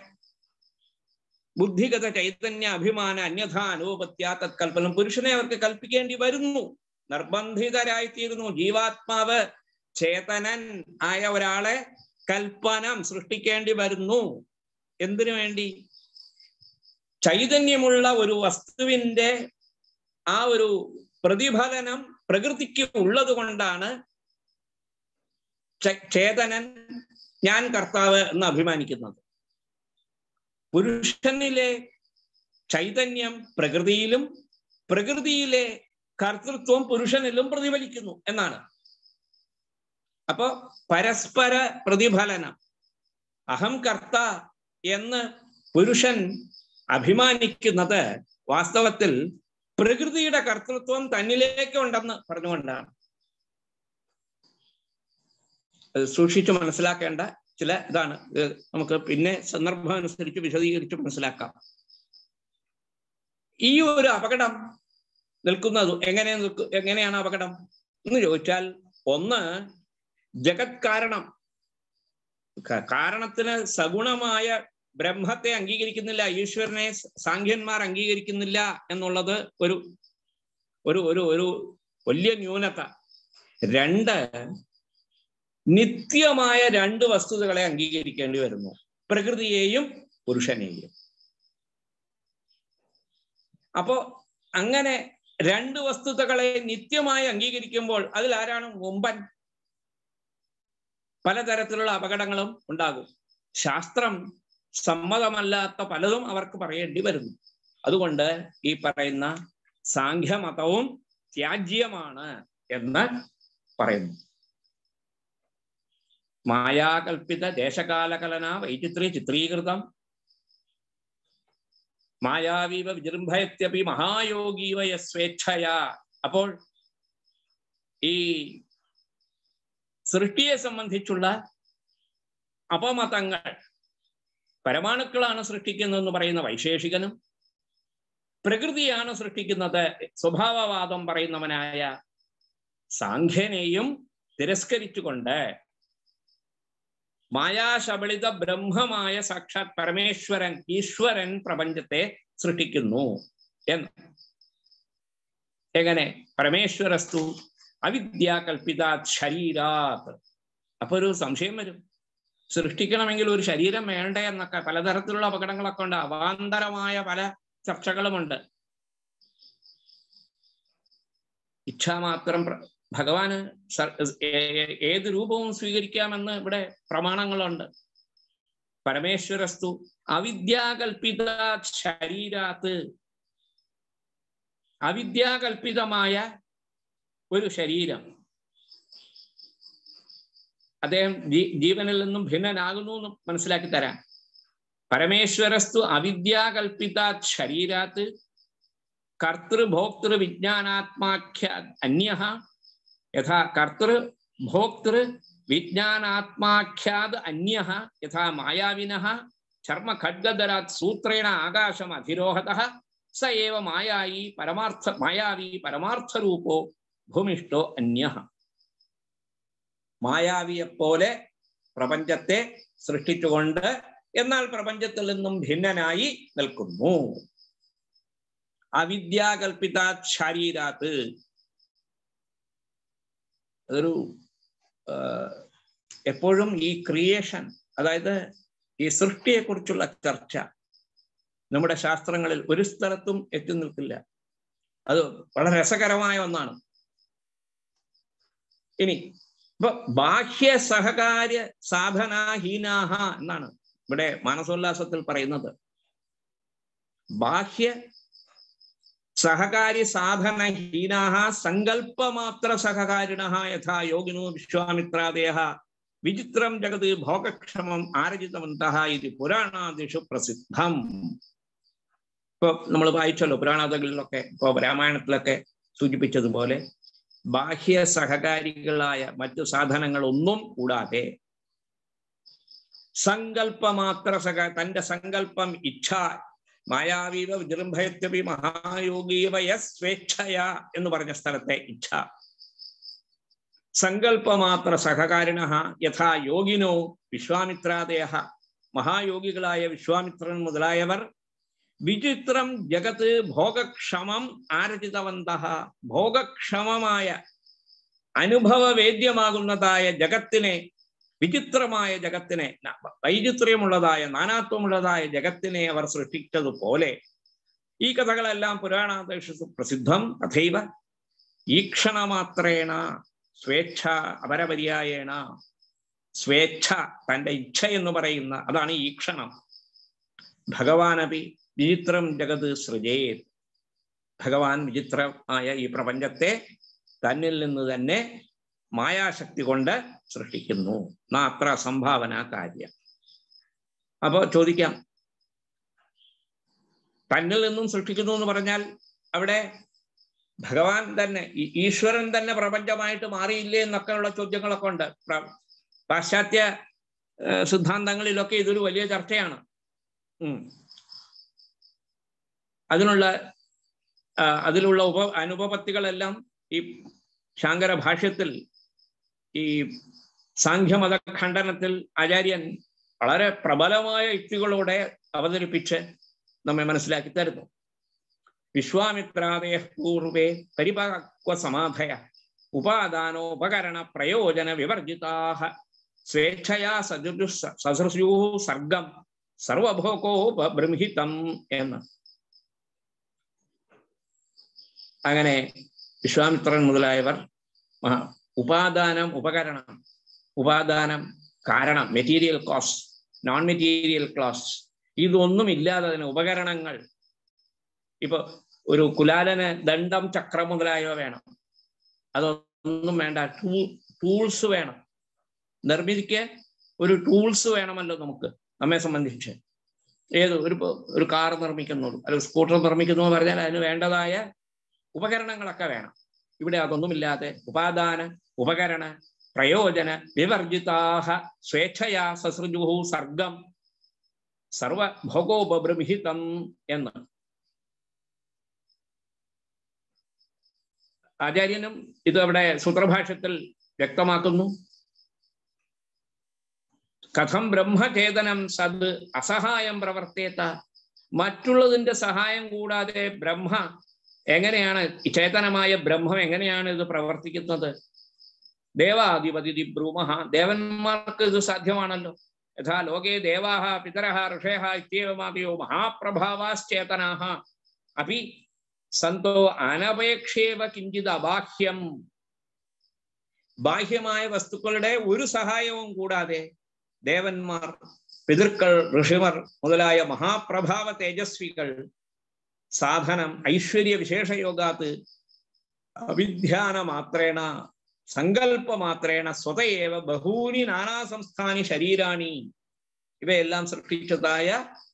ബുദ്ധിഗത ചൈതന്യ അഭിമാന അന്യഥാ അനുപത്യ തത്കൽപ്പനം. പുരുഷനെ അവർക്ക് കൽപ്പിക്കേണ്ടി വരുന്നു, നിർബന്ധിതരായിത്തീരുന്നു. ജീവാത്മാവ് ചേതനൻ ആയ ഒരാളെ കൽപ്പനം സൃഷ്ടിക്കേണ്ടി വരുന്നു. എന്തിനു വേണ്ടി? ചൈതന്യമുള്ള ഒരു വസ്തുവിന്റെ ആ ഒരു പ്രതിഫലനം പ്രകൃതിക്ക് ഉള്ളത് കൊണ്ടാണ് ചേതനൻ ഞാൻ കർത്താവ് എന്ന് അഭിമാനിക്കുന്നത്. പുരുഷനിലെ ചൈതന്യം പ്രകൃതിയിലും പ്രകൃതിയിലെ കർത്തൃത്വം പുരുഷനിലും പ്രതിഫലിക്കുന്നു എന്നാണ്. അപ്പോ പരസ്പര പ്രതിഫലനം. അഹം കർത്ത എന്ന് പുരുഷൻ അഭിമാനിക്കുന്നത് വാസ്തവത്തിൽ പ്രകൃതിയുടെ കർത്തൃത്വം തന്നിലേക്ക് ഉണ്ടെന്ന് പറഞ്ഞുകൊണ്ടാണ്. സൂക്ഷിച്ചു മനസ്സിലാക്കേണ്ട ചില ഇതാണ്. നമുക്ക് പിന്നെ സന്ദർഭം അനുസരിച്ച് വിശദീകരിച്ച് മനസ്സിലാക്കാം. ഈ ഒരു അപകടം നിൽക്കുന്നത് എങ്ങനെയാണ് അപകടം എന്ന് ചോദിച്ചാൽ, ഒന്ന് ജഗത് കാരണത്തിന് സഗുണമായ ബ്രഹ്മത്തെ അംഗീകരിക്കുന്നില്ല, ഈശ്വരനെ സാഖ്യന്മാർ അംഗീകരിക്കുന്നില്ല എന്നുള്ളത് ഒരു ഒരു ഒരു ഒരു വലിയ ന്യൂനത. രണ്ട്, നിത്യമായ രണ്ട് വസ്തുതകളെ അംഗീകരിക്കേണ്ടി വരുന്നു, പ്രകൃതിയെയും പുരുഷനെയും. അപ്പോ അങ്ങനെ രണ്ട് വസ്തുതകളെ നിത്യമായി അംഗീകരിക്കുമ്പോൾ അതിൽ ആരാണ് മുമ്പൻ? പലതരത്തിലുള്ള അപകടങ്ങളും ഉണ്ടാകും. ശാസ്ത്രം സമ്മതമല്ലാത്ത പലതും അവർക്ക് പറയേണ്ടി വരുന്നു. അതുകൊണ്ട് ഈ പറയുന്ന സാഖ്യമതവും ത്യാജ്യമാണ് എന്ന് പറയുന്നു. മായാകൽപ്പിത ദേശകാലകലന വൈചിത്രീ ചിത്രീകൃതം മായാവീവ വിജൃംഭയത്യപി മഹായോഗീവ യസ്വേച്ഛയ. അപ്പോൾ ഈ സൃഷ്ടിയെ സംബന്ധിച്ചുള്ള അപമതങ്ങൾ, പരമാണുക്കളാണ് സൃഷ്ടിക്കുന്നതെന്ന് പറയുന്ന വൈശേഷികനും പ്രകൃതിയാണ് സൃഷ്ടിക്കുന്നത് സ്വഭാവവാദം പറയുന്നവനായ സാഖ്യനെയും തിരസ്കരിച്ചുകൊണ്ട് മായാശബളിത ബ്രഹ്മമായ സാക്ഷാത് പരമേശ്വരൻ, ഈശ്വരൻ പ്രപഞ്ചത്തെ സൃഷ്ടിക്കുന്നു എന്ന്. എങ്ങനെ? പരമേശ്വരസ്തു അവിദ്യാകൽപ്പിതാത് ശരീരാത്. അപ്പൊ ഒരു സംശയം വരും, സൃഷ്ടിക്കണമെങ്കിൽ ഒരു ശരീരം വേണ്ടേ എന്നൊക്കെ. പലതരത്തിലുള്ള അപകടങ്ങളൊക്കെ ഉണ്ട്, അവാന്തരമായ പല ചർച്ചകളുമുണ്ട്. ഇച്ഛാമാത്രം ഭഗവാന് ഏത് രൂപവും സ്വീകരിക്കാമെന്ന് ഇവിടെ പ്രമാണങ്ങളുണ്ട്. പരമേശ്വരസ്തു അവിദ്യാകൽപ്പിത ശരീരാത്ത്, അവിദ്യാകൽപ്പിതമായ ഒരു ശരീരം. അദ്ദേഹം ജീവനിൽ നിന്നും ഭിന്നനാകുന്നു എന്ന് മനസ്സിലാക്കി തരാൻ. പരമേശ്വരസ്തു അവിദ്യാകൽപിതാത് ശരീരാത് കർത്തൃഭോക്തൃ വിജ്ഞാനാത്മാഖ്യാത് അന്യഃ യഥാ കർത്തൃഭോക്തൃ വിജ്ഞാനാത്മാഖ്യാത് അന്യഃ യഥാ മായാവിനഃ ചർമ്മ ഖഡ്ഗധരാത് സൂത്രേണ ആകാശം അധിരോഹതഃ സ ഏവ മായാവി പരമാർത്ഥരൂപോ ഭൂമിഷ്ഠോ അന്യഃ. മായാവിയെപ്പോലെ പ്രപഞ്ചത്തെ സൃഷ്ടിച്ചുകൊണ്ട് എന്നാൽ പ്രപഞ്ചത്തിൽ നിന്നും ഭിന്നനായി നിൽക്കുന്നു. അവിദ്യാകൽപിതാത് ശരീരാത്. അതൊരു എപ്പോഴും ഈ ക്രിയേഷൻ, അതായത് ഈ സൃഷ്ടിയെക്കുറിച്ചുള്ള ചർച്ച നമ്മുടെ ശാസ്ത്രങ്ങളിൽ ഒരു സ്ഥലത്തും എത്തി നിൽക്കില്ല. അത് വളരെ രസകരമായ ഒന്നാണ്. ഇനി ഇപ്പൊ ബാഹ്യ സഹകാര്യ സാധനാഹീനാഹ എന്നാണ് ഇവിടെ മാനസോല്ലാസത്തിൽ പറയുന്നത്. ബാഹ്യ സഹകാര്യ സാധനഹീനാഹ സങ്കല്പമാത്ര സഹകാരിണഃ യഥാ യോഗിനോ വിശ്വാമിത്രാദയഃ വിചിത്രം ജഗത് ഭോഗക്ഷമം ആരചിതവന്തഃ ഇത് പുരാണാദിഷു പ്രസിദ്ധം. ഇപ്പൊ നമ്മൾ വായിച്ചല്ലോ പുരാണങ്ങളിലൊക്കെ, ഇപ്പൊ രാമായണത്തിലൊക്കെ സൂചിപ്പിച്ചതുപോലെ ബാഹ്യ സഹകാരികളായ മറ്റു സാധനങ്ങളൊന്നും കൂടാതെ സങ്കല്പമാത്ര തന്റെ സങ്കല്പം ഇച്ഛ മായാവീവ വിജൃംഭയത്യപി മഹായോഗീവ യസ്വേച്ഛയ എന്ന് പറഞ്ഞ സ്ഥലത്തെ ഇച്ഛ. സങ്കല്പമാത്ര സഹകാരിണഃ യഥാ യോഗിനോ വിശ്വാമിത്രാദയഃ മഹായോഗികളായ വിശ്വാമിത്രൻ മുതലായവർ വിചിത്രം ജഗത്ത് ഭോഗക്ഷമം ആരചിതവന്തഃ ഭോഗക്ഷമമായ അനുഭവവേദ്യമാകുന്നതായ ജഗത്തിനെ, വിചിത്രമായ ജഗത്തിനെ, വൈചിത്ര്യമുള്ളതായ നാനാത്വമുള്ളതായ ജഗത്തിനെ അവർ സൃഷ്ടിച്ചതുപോലെ ഈ കഥകളെല്ലാം പുരാണാദിഷു പ്രസിദ്ധം. തഥൈവ ഈക്ഷണമാത്രേണ സ്വേച്ഛ അപരപര്യായേണ. സ്വേച്ഛ, തൻ്റെ ഇച്ഛ എന്ന് പറയുന്ന അതാണ് ഈക്ഷണം. ഭഗവാനപി വിചിത്രം ജഗത് സൃജേത്. ഭഗവാൻ വിചിത്രമായ ഈ പ്രപഞ്ചത്തെ തന്നിൽ നിന്ന് തന്നെ മായാശക്തി കൊണ്ട് സൃഷ്ടിക്കുന്നു. അത്ര സംഭാവന കാര്യം. അപ്പോ ചോദിക്കാം, തന്നിൽ നിന്നും സൃഷ്ടിക്കുന്നു എന്ന് പറഞ്ഞാൽ അവിടെ ഭഗവാൻ തന്നെ, ഈശ്വരൻ തന്നെ പ്രപഞ്ചമായിട്ട് മാറിയില്ലേ എന്നൊക്കെയുള്ള ചോദ്യങ്ങളൊക്കെ ഉണ്ട്. പാശ്ചാത്യ സിദ്ധാന്തങ്ങളിലൊക്കെ ഇതൊരു വലിയ ചർച്ചയാണ്. അതിലുള്ള അനുപപത്തികളെല്ലാം ഈ ശാങ്കര ഭാഷ്യത്തിൽ, ഈ സാഖ്യമത ഖണ്ഡനത്തിൽ ആചാര്യൻ വളരെ പ്രബലമായ യുക്തികളോടെ അവതരിപ്പിച്ച് നമ്മെ മനസ്സിലാക്കി തരുന്നു. വിശ്വാമിത്രാദയ പൂർവേ പരിപക്വ സമാധയ ഉപാദാനോപകരണ പ്രയോജന വിവർജിതാഃ സ്വേച്ഛയാ സസൃജു സർഗം സർവഭോഗോപബൃംഹിതം എന്ന്. അങ്ങനെ വിശ്വാമിത്രൻ മുതലായവർ ഉപാദാനം, ഉപകരണം, ഉപാദാനം കാരണം, material cost, non material cost, ഇതൊന്നും ഇല്ലാതെ അതിന് ഉപകരണങ്ങൾ, ഇപ്പൊ ഒരു കുലാലന് ദണ്ഡം, ചക്രം മുതലായവ വേണം. അതൊന്നും വേണ്ട, ടൂൾസ് വേണം. നിർമ്മിതിക്ക് ഒരു ടൂൾസ് വേണമല്ലോ നമുക്ക്, നമ്മെ സംബന്ധിച്ച്. ഒരു കാർ നിർമ്മിക്കുന്നു, അല്ലെങ്കിൽ സ്കൂട്ടർ നിർമ്മിക്കുന്നു എന്ന് പറഞ്ഞാൽ അതിന് വേണ്ടതായ ഉപകരണങ്ങളൊക്കെ വേണം. ഇവിടെ അതൊന്നുമില്ലാതെ ഉപാദാന ഉപകരണ പ്രയോജന വിവർജിതാഃ സ്വേച്ഛയാ സസൃജുഃ സർഗം സർവഭോഗോപബൃംഹിതം എന്ന് ആചാര്യനും ഇത് അവിടെ സൂത്രഭാഷ്യത്തിൽ വ്യക്തമാക്കുന്നു. കഥം ബ്രഹ്മചേതനം സദ് അസഹായം പ്രവർത്തേത. മറ്റുള്ളതിന്റെ സഹായം കൂടാതെ ബ്രഹ്മ എങ്ങനെയാണ്, ചേതനമായ ബ്രഹ്മം എങ്ങനെയാണ് ഇത് പ്രവർത്തിക്കുന്നത്? ദേവാധിപതി ബ്രൂമഹ, ദേവന്മാർക്ക് ഇത് സാധ്യമാണല്ലോ. യഥാ ലോകേ ദേവാഹ പിതരഹ ഋഷയഃ ഇത്യേവമാദയോ മഹാപ്രഭാവാശ്ചേതനാഃ അപി സന്തോ അനപേക്ഷേവ കിഞ്ചിത് അബാഹ്യം. ബാഹ്യമായ വസ്തുക്കളുടെ ഒരു സഹായവും കൂടാതെ ദേവന്മാർ, പിതൃക്കൾ, ഋഷിമാർ മുതലായ മഹാപ്രഭാവ തേജസ്വികൾ സാധനം ഐശ്വര്യ വിശേഷയോഗാത്ത് അവിധ്യാന മാത്രേണ സങ്കല്പ മാത്രേണ സ്വതയേവ ബഹൂനി നാനാസംസ്ഥാനി ശരീരാണി, ഇവയെല്ലാം സൃഷ്ടിച്ചതായ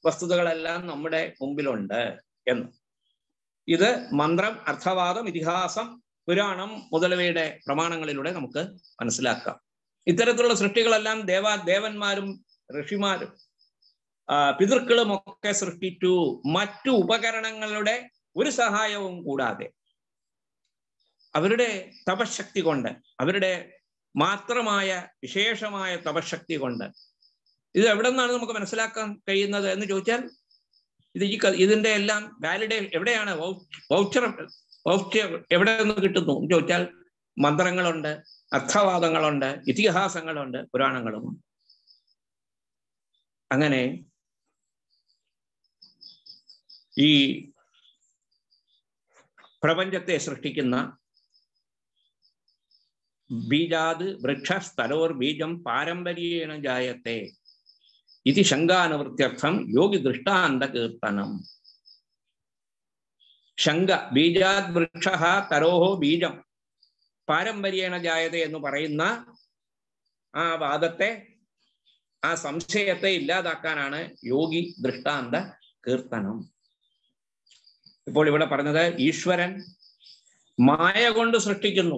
വസ്തുതകളെല്ലാം നമ്മുടെ മുമ്പിലുണ്ട് എന്ന്. ഇത് മന്ത്രം, അർത്ഥവാദം, ഇതിഹാസം, പുരാണം മുതലവയുടെ പ്രമാണങ്ങളിലൂടെ നമുക്ക് മനസ്സിലാക്കാം. ഇത്തരത്തിലുള്ള സൃഷ്ടികളെല്ലാം ദേവന്മാരും ഋഷിമാരും പിതൃക്കളും ഒക്കെ സൃഷ്ടിച്ചു, മറ്റു ഉപകരണങ്ങളുടെ ഒരു സഹായവും കൂടാതെ അവരുടെ തപശക്തി കൊണ്ട്, അവരുടെ മാത്രമായ വിശേഷമായ തപശക്തി കൊണ്ട്. ഇത് എവിടെ നിന്നാണ് നമുക്ക് മനസ്സിലാക്കാൻ കഴിയുന്നത് എന്ന് ചോദിച്ചാൽ, ഇതിന്റെ എല്ലാം എവിടെയാണ് വൗച്ചർ എവിടെ നിന്ന് കിട്ടുന്നു എന്ന് ചോദിച്ചാൽ, മന്ത്രങ്ങളുണ്ട്, അർത്ഥവാദങ്ങളുണ്ട്, ഇതിഹാസങ്ങളുണ്ട്, പുരാണങ്ങളുമുണ്ട്. അങ്ങനെ ഈ പ്രപഞ്ചത്തെ സൃഷ്ടിക്കുന്ന ബീജാത് വൃക്ഷസ്ഥലോർ ബീജം പാരമ്പര്യേണ ജായത്തെ ഇതി ശങ്കാനുവൃത്യർത്ഥം യോഗി ദൃഷ്ടാന്ത കീർത്തനം. ശങ്ക ബീജാത് വൃക്ഷ തരോഹോ ബീജം പാരമ്പര്യേണ ജായത എന്ന് പറയുന്ന ആ വാദത്തെ, ആ സംശയത്തെ ഇല്ലാതാക്കാനാണ് യോഗി ദൃഷ്ടാന്ത കീർത്തനം. ഇപ്പോൾ ഇവിടെ പറഞ്ഞത് ഈശ്വരൻ മായ കൊണ്ട് സൃഷ്ടിക്കുന്നു,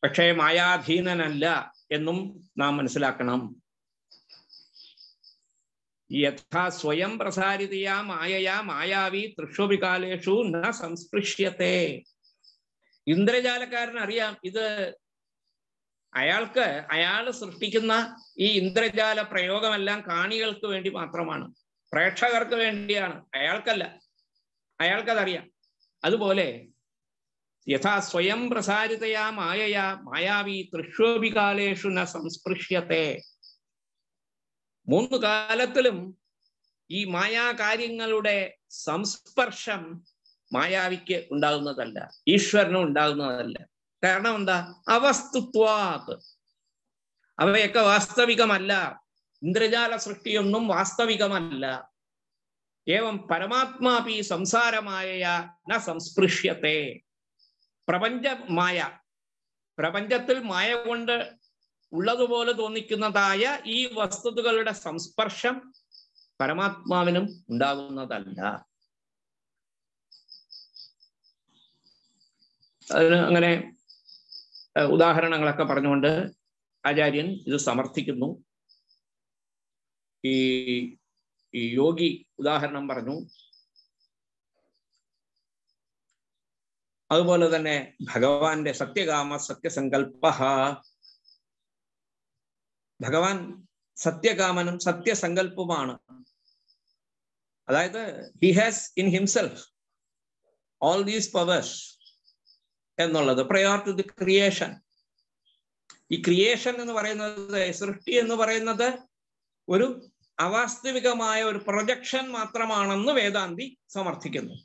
പക്ഷേ മായാധീനനല്ല എന്നും നാം മനസ്സിലാക്കണം. യഥാ സ്വയം പ്രസാരിതയാ മായയാ മായാവി തൃഷ്വപി കാലേഷു ന സംസ്പൃശ്യത്തെ. ഇന്ദ്രജാലക്കാരൻ അറിയാം, ഇത് അയാൾ സൃഷ്ടിക്കുന്ന ഈ ഇന്ദ്രജാല പ്രയോഗമെല്ലാം കാണികൾക്ക് വേണ്ടി മാത്രമാണ്, പ്രേക്ഷകർക്ക് വേണ്ടിയാണ്, അയാൾക്കല്ല. അയാൾക്കതറിയാം. അതുപോലെ യഥാ സ്വയം പ്രസാരിതയാ മായയാ മായാവി തൃഷ്വപി കാലേഷു ന സംസ്പൃശ്യത്തെ. 3 കാലത്തിലും ഈ മായാകാര്യങ്ങളുടെ സംസ്പർശം മായാവിക്ക് ഉണ്ടാകുന്നതല്ല, ഈശ്വരനും ഉണ്ടാകുന്നതല്ല. കാരണം എന്താ? അവസ്തുത്വാത്. അവയൊക്കെ വാസ്തവികമല്ല. ഇന്ദ്രജാല സൃഷ്ടിയൊന്നും വാസ്തവികമല്ല. ഏവം പരമാത്മാപി സംസാരമായ ന സംസ്പൃശ്യത്തെ. പ്രപഞ്ചത്തിൽ മായ കൊണ്ട് ഉള്ളതുപോലെ തോന്നിക്കുന്നതായ ഈ വസ്തുതകളുടെ സംസ്പർശം പരമാത്മാവിനും ഉണ്ടാകുന്നതല്ല. അതിന് അങ്ങനെ ഉദാഹരണങ്ങളൊക്കെ പറഞ്ഞുകൊണ്ട് ആചാര്യൻ ഇത് സമർത്ഥിക്കുന്നു. ഈ യോഗി ഉദാഹരണം പറഞ്ഞു. അതുപോലെ തന്നെ ഭഗവാന്റെ സത്യകാമ സത്യസങ്കല്പ. ഭഗവാൻ സത്യകാമനും സത്യസങ്കല്പവുമാണ്. അതായത് he has in himself all these powers എന്നുള്ളത് പ്രയോർ ടു ദി ക്രിയേഷൻ. ഈ ക്രിയേഷൻ എന്ന് പറയുന്നത്, സൃഷ്ടി എന്ന് പറയുന്നത് ഒരു അവാസ്തവികമായ ഒരു പ്രൊജക്ഷൻ മാത്രമാണെന്ന് വേദാന്തി സമർത്ഥിക്കുന്നു.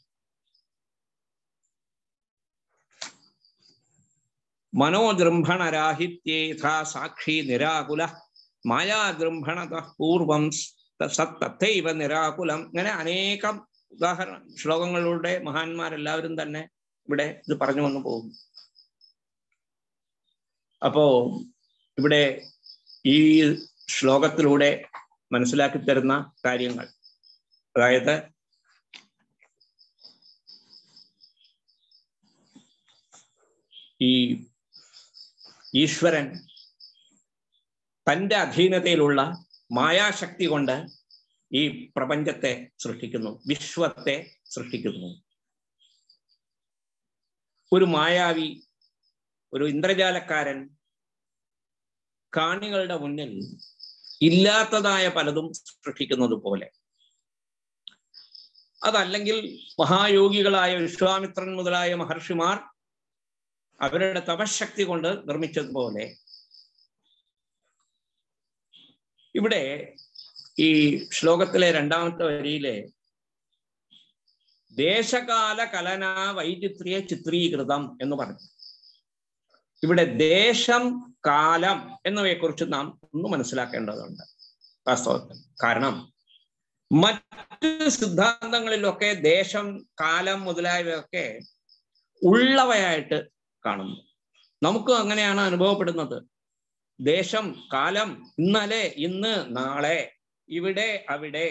മനോജൃംഭണരാഹിത്യേഥാ സാക്ഷി നിരാകുല മായാജൃംഭണത പൂർവം സത്തൈവ നിരാകുലം. ഇങ്ങനെ അനേകം ശ്ലോകങ്ങളിലൂടെ മഹാന്മാരെല്ലാവരും തന്നെ ഇവിടെ ഇത് പറഞ്ഞു വന്നു പോകും. അപ്പോ ഇവിടെ ഈ ശ്ലോകത്തിലൂടെ മനസ്സിലാക്കി തരുന്ന കാര്യങ്ങൾ, അതായത് ഈ ഈശ്വരൻ തൻ്റെ അധീനതയിലുള്ള മായാശക്തി കൊണ്ട് ഈ പ്രപഞ്ചത്തെ സൃഷ്ടിക്കുന്നു, വിശ്വത്തെ സൃഷ്ടിക്കുന്നു. ഒരു മായാവി, ഒരു ഇന്ദ്രജാലക്കാരൻ കാണികളുടെ മുന്നിൽ ഇല്ലാത്തതായ പലതും സൃഷ്ടിക്കുന്നത് പോലെ, അതല്ലെങ്കിൽ മഹായോഗികളായ വിശ്വാമിത്രൻ മുതലായ മഹർഷിമാർ അവരുടെ തപശക്തി കൊണ്ട് നിർമ്മിച്ചതുപോലെ, ഇവിടെ ഈ ശ്ലോകത്തിലെ 2ാമത്തെ വരിയിലെ ദേശകാല കലന വൈചിത്ര്യ ചിത്രീകൃതം എന്ന് പറഞ്ഞു. ഇവിടെ ദേശം, കാലം എന്നിവയെക്കുറിച്ച് നാം ഒന്ന് മനസ്സിലാക്കേണ്ടതുണ്ട് വാസ്തവത്തിൽ. കാരണം മറ്റ് സിദ്ധാന്തങ്ങളിലൊക്കെ ദേശം, കാലം മുതലായവയൊക്കെ ഉള്ളവയായിട്ട് കാണുന്നു. നമുക്കും അങ്ങനെയാണ് അനുഭവപ്പെടുന്നത്. ദേശം, കാലം, ഇന്നലെ, ഇന്ന്, നാളെ, ഇവിടെ, അവിടെ,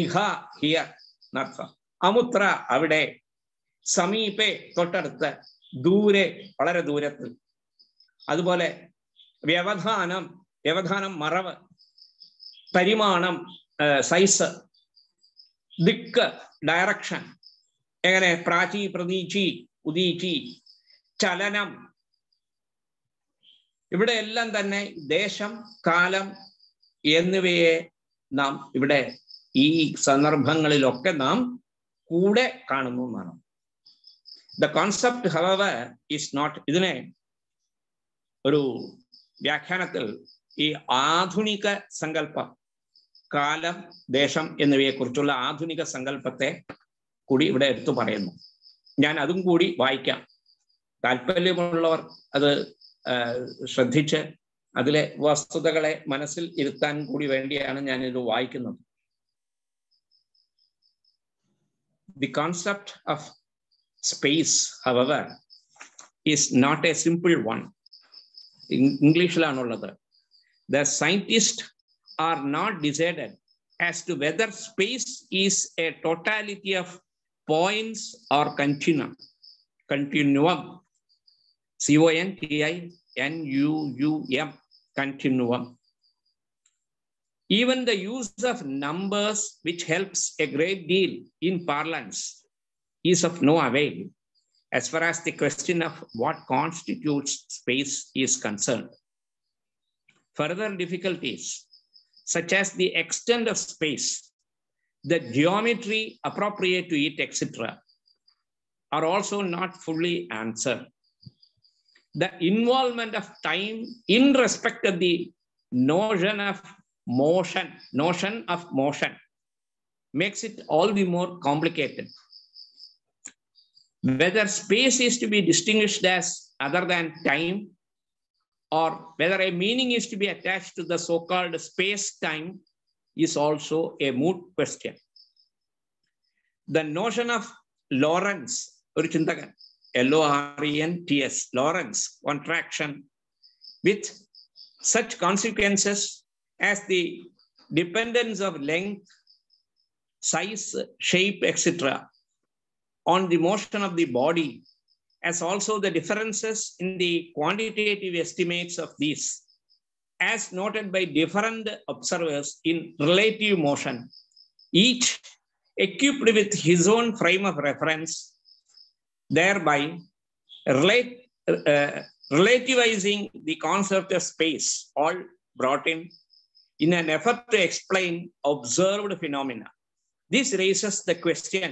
ഇഹ, ഹിയർ എന്നർത്ഥം. അമുത്ര അവിടെ, സമീപെ തൊട്ടടുത്ത്, ദൂരെ വളരെ ദൂരത്ത്. അതുപോലെ വ്യവധാനം, വ്യവധാനം മറവ്, പരിമാണം സൈസ്, ദിക്ക് ഡയറക്ഷൻ, എങ്ങനെ പ്രാചി, പ്രതീചി, ഉദീചി, ചലനം. ഇവിടെ എല്ലാം തന്നെ ദേശം, കാലം എന്നിവയെ നാം ഇവിടെ ഈ സന്ദർഭങ്ങളിലൊക്കെ നാം കൂടെ കാണുന്നു എന്നാണ്. The concept however is not, ഇതിനെ ഒരു വ്യാഖ്യാനത്തിൽ ഈ ആധുനിക സങ്കല്പം, കാലം, ദേശം എന്നിവയെ കുറിച്ചുള്ള ആധുനിക സങ്കല്പത്തെ കൂടി ഇവിടെ എടുത്തു പറയുന്നു. ഞാൻ അതും കൂടി വായിക്കാം. താല്പര്യമുള്ളവർ അത് ശ്രദ്ധിച്ച് അതിലെ വസ്തുതകളെ മനസ്സിൽ ഇരുത്താൻ കൂടി വേണ്ടിയാണ് ഞാൻ ഇത് വായിക്കുന്നത്. The concept of space, however, is not a simple one. ഇംഗ്ലീഷിലാണുള്ളത്. The scientists are not decided as to whether space is a totality of points or continuum. C-O-N-T-I-N-U-U-M, continuum. Even the use of numbers, which helps a great deal in parlance, is of no avail as far as the question of what constitutes space is concerned. Further difficulties, such as the extent of space, the geometry appropriate to it, etc., are also not fully answered. The involvement of time in respect of the notion of motion makes it all the more complicated. Whether space is to be distinguished as other than time, or whether a meaning is to be attached to the so-called space-time, is also a moot question. The notion of Lorentz, ഒരു ചിന്തകൻ, L-O-R-E-N-T-S, Lorentz contraction, with such consequences as the dependence of length, size, shape, etc., on the motion of the body, as also the differences in the quantitative estimates of these, as noted by different observers in relative motion, each equipped with his own frame of reference, thereby relativizing the concept of space, all brought in an effort to explain observed phenomena. This raises the question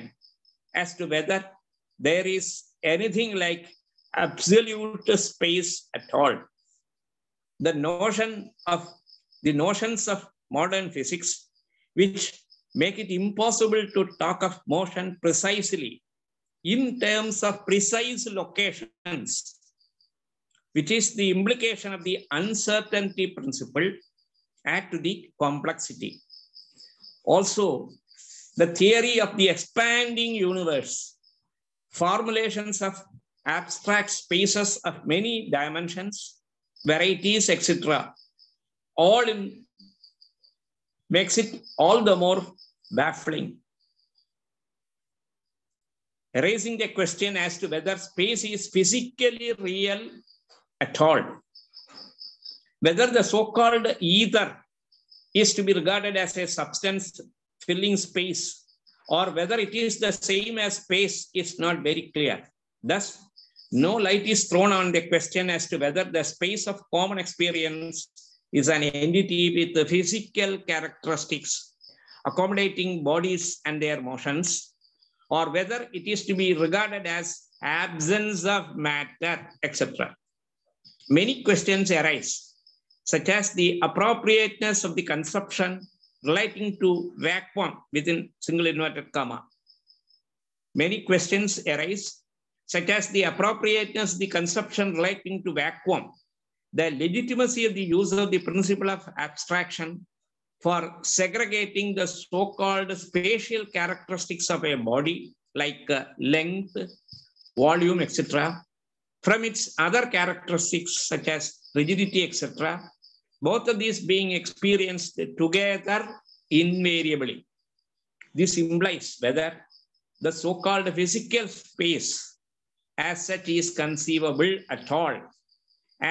as to whether there is anything like absolute space at all. The notions of modern physics, which make it impossible to talk of motion precisely in terms of precise locations, which is the implication of the uncertainty principle, add to the complexity. Also, the theory of the expanding universe, formulations of abstract spaces of many dimensions, varieties, etc., all makes it all the more baffling, raising the question as to whether space is physically real at all, whether the so-called ether is to be regarded as a substance filling space, or whether it is the same as space is not very clear. Thus, no light is thrown on the question as to whether the space of common experience is an entity with the physical characteristics accommodating bodies and their motions, or whether it is to be regarded as absence of matter, etc. Many questions arise, such as the appropriateness of the conception relating to vacuum within single inverted comma. Many questions arise, such as the appropriateness of the conception relating to vacuum, the legitimacy of the use of the principle of abstraction for segregating the so-called spatial characteristics of a body, like length, volume, etc., from its other characteristics such as rigidity, etc., both of these being experienced together invariably. This implies whether the so-called physical space as such is conceivable at all,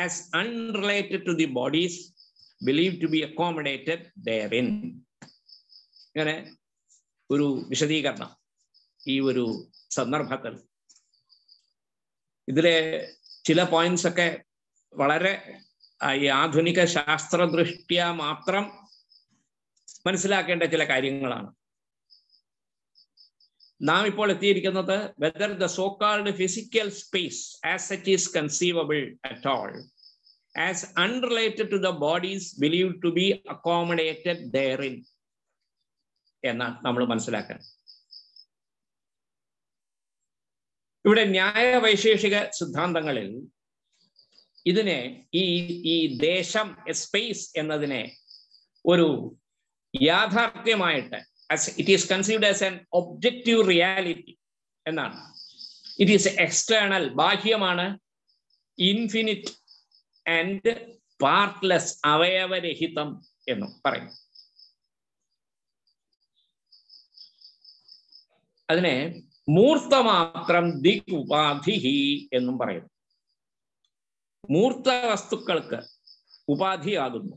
as unrelated to the bodies believed to be accommodated therein. ഇങ്ങനെ ഒരു വിശദീകരണം ഈ ഒരു സന്ദർഭത്തിൽ. ഇതിലെ ചില points ഒക്കെ വളരെ ഈ ആധുനിക ശാസ്ത്രദൃഷ്ട്യാ മാത്രം മനസ്സിലാക്കേണ്ട ചില കാര്യങ്ങളാണ്. നാം ഇപ്പോൾ എത്തിയിരിക്കുന്നത് whether the so-called physical space as such is conceivable at all, as unrelated to the bodies believed to be accommodated therein എന്നാണ് നമ്മൾ മനസ്സിലാക്കാൻ. ഇവിടെ ന്യായ വൈശേഷിക സിദ്ധാന്തങ്ങളിൽ ഇതിനെ ഈ ദേശം സ്പേസ് എന്നതിനെ ഒരു യാഥാർത്ഥ്യമായിട്ട് as it is conceived as an objective reality എന്നാണ്. It is external, ബാഹ്യമാണ്, ഇൻഫിനിറ്റ് ആൻഡ് പാർട്ട്ലെസ്, അവയവരഹിതം എന്നും പറയും. അതിനെ മൂർത്തമാത്രം ദിക് ഉപാധി എന്നും പറയുന്നു. മൂർത്ത വസ്തുക്കൾക്ക് ഉപാധിയാകുന്നു.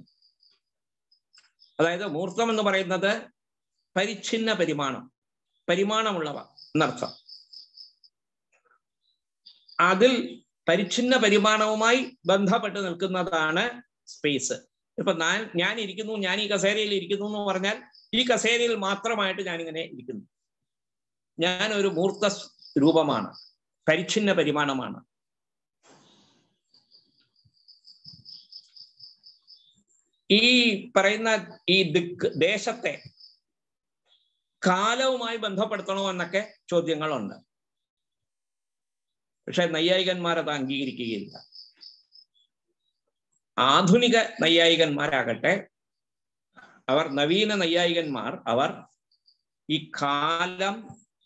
അതായത് മൂർത്തം എന്ന് പറയുന്നത് പരിച്ഛിന്ന പരിമാണം, പരിമാണമുള്ളവ എന്നർത്ഥം. അതിൽ പരിച്ഛിന്ന പരിമാണവുമായി ബന്ധപ്പെട്ട് നിൽക്കുന്നതാണ് സ്പേസ്. ഇപ്പൊ ഞാൻ ഇരിക്കുന്നു, ഞാൻ ഈ കസേരയിൽ ഇരിക്കുന്നു എന്ന് പറഞ്ഞാൽ ഈ കസേരയിൽ മാത്രമായിട്ട് ഞാനിങ്ങനെ ഇരിക്കുന്നു. ഞാൻ ഒരു മൂർത്ത രൂപമാണ്, പരിച്ഛിന്ന പരിമാണമാണ്. ഈ പറയുന്ന ഈ ദിക്ക് ദേശത്തെ കാലവുമായി ബന്ധപ്പെടുത്തണോ എന്നൊക്കെ ചോദ്യങ്ങളുണ്ട്. പക്ഷെ നൈയായികന്മാർ അത് അംഗീകരിക്കുകയില്ല. ആധുനിക നൈയായികന്മാരാകട്ടെ, അവർ നവീന നൈയായികന്മാർ, അവർ ഈ കാലം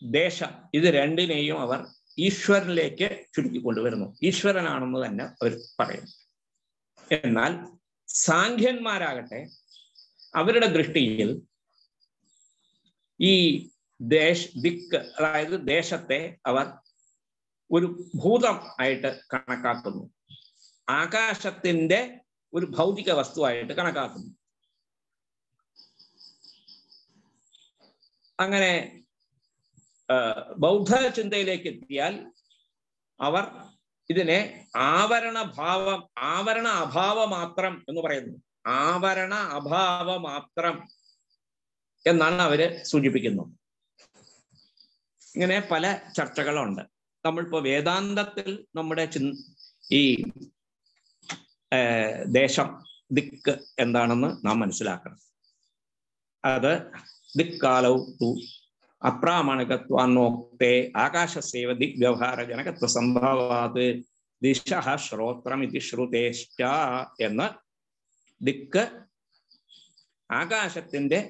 ദേശം ഇത് രണ്ടിനെയും അവർ ഈശ്വരനിലേക്ക് ചുരുക്കിക്കൊണ്ടുവരുന്നു. ഈശ്വരനാണെന്ന് തന്നെ അവർ പറയുന്നു. എന്നാൽ സാഖ്യന്മാരാകട്ടെ, അവരുടെ ദൃഷ്ടിയിൽ ഈ ദിക്ക്, അതായത് ദേശത്തെ അവർ ഒരു ഭൂതം ആയിട്ട് കണക്കാക്കുന്നു, ആകാശത്തിന്റെ ഒരു ഭൗതിക വസ്തുവായിട്ട് കണക്കാക്കുന്നു. അങ്ങനെ ബൗദ്ധ ചിന്തയിലേക്ക് എത്തിയാൽ അവർ ഇതിനെ ആവരണ അഭാവമാത്രം എന്ന് പറയുന്നു. ആവരണ അഭാവമാത്രം എന്നാണ് അവര് സൂചിപ്പിക്കുന്നത്. ഇങ്ങനെ പല ചർച്ചകളുണ്ട്. നമ്മളിപ്പോ വേദാന്തത്തിൽ നമ്മുടെ ഈ ദേശം, ദിക്ക് എന്താണെന്ന് നാം മനസ്സിലാക്കണം. അത് ദിക്കാലൗ അപ്രാമാണികത്വാന്നോക്തേ ആകാശസേവ ദിക് വ്യവഹാര ജനകത്വ സംഭവാത് ദിശഃ ശ്രോത്രമിതി ശ്രുതേശ്ച എന്ന് ദിക്ക് ആകാശത്തിന്റെ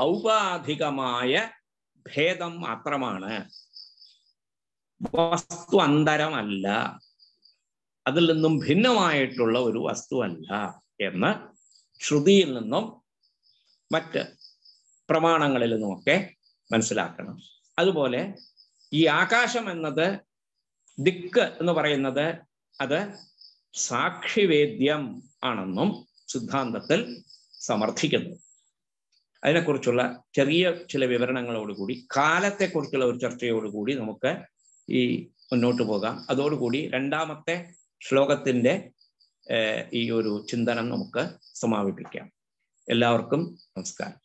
ഔപാധികമായ ഭേദം മാത്രമാണ്, വസ്തു അന്തരമല്ല, അതിൽ നിന്നും ഭിന്നമായിട്ടുള്ള ഒരു വസ്തുവല്ല എന്ന് ശ്രുതിയിൽ നിന്നും മറ്റ് പ്രമാണങ്ങളിൽ നിന്നുമൊക്കെ മനസ്സിലാക്കണം. അതുപോലെ ഈ ആകാശം എന്നത്, ദിക്ക് എന്ന് പറയുന്നത്, അത് സാക്ഷിവേദ്യം ആണെന്നും സിദ്ധാന്തത്തിൽ സമർത്ഥിക്കുന്നു. അതിനെക്കുറിച്ചുള്ള ചെറിയ ചില വിവരണങ്ങളോടുകൂടി, കാലത്തെക്കുറിച്ചുള്ള ഒരു ചർച്ചയോടുകൂടി നമുക്ക് ഈ മുന്നോട്ട് പോകാം. അതോടുകൂടി രണ്ടാമത്തെ ശ്ലോകത്തിന്റെ ഈ ഒരു ചിന്തനം നമുക്ക് സമാപിപ്പിക്കാം. എല്ലാവർക്കും നമസ്കാരം.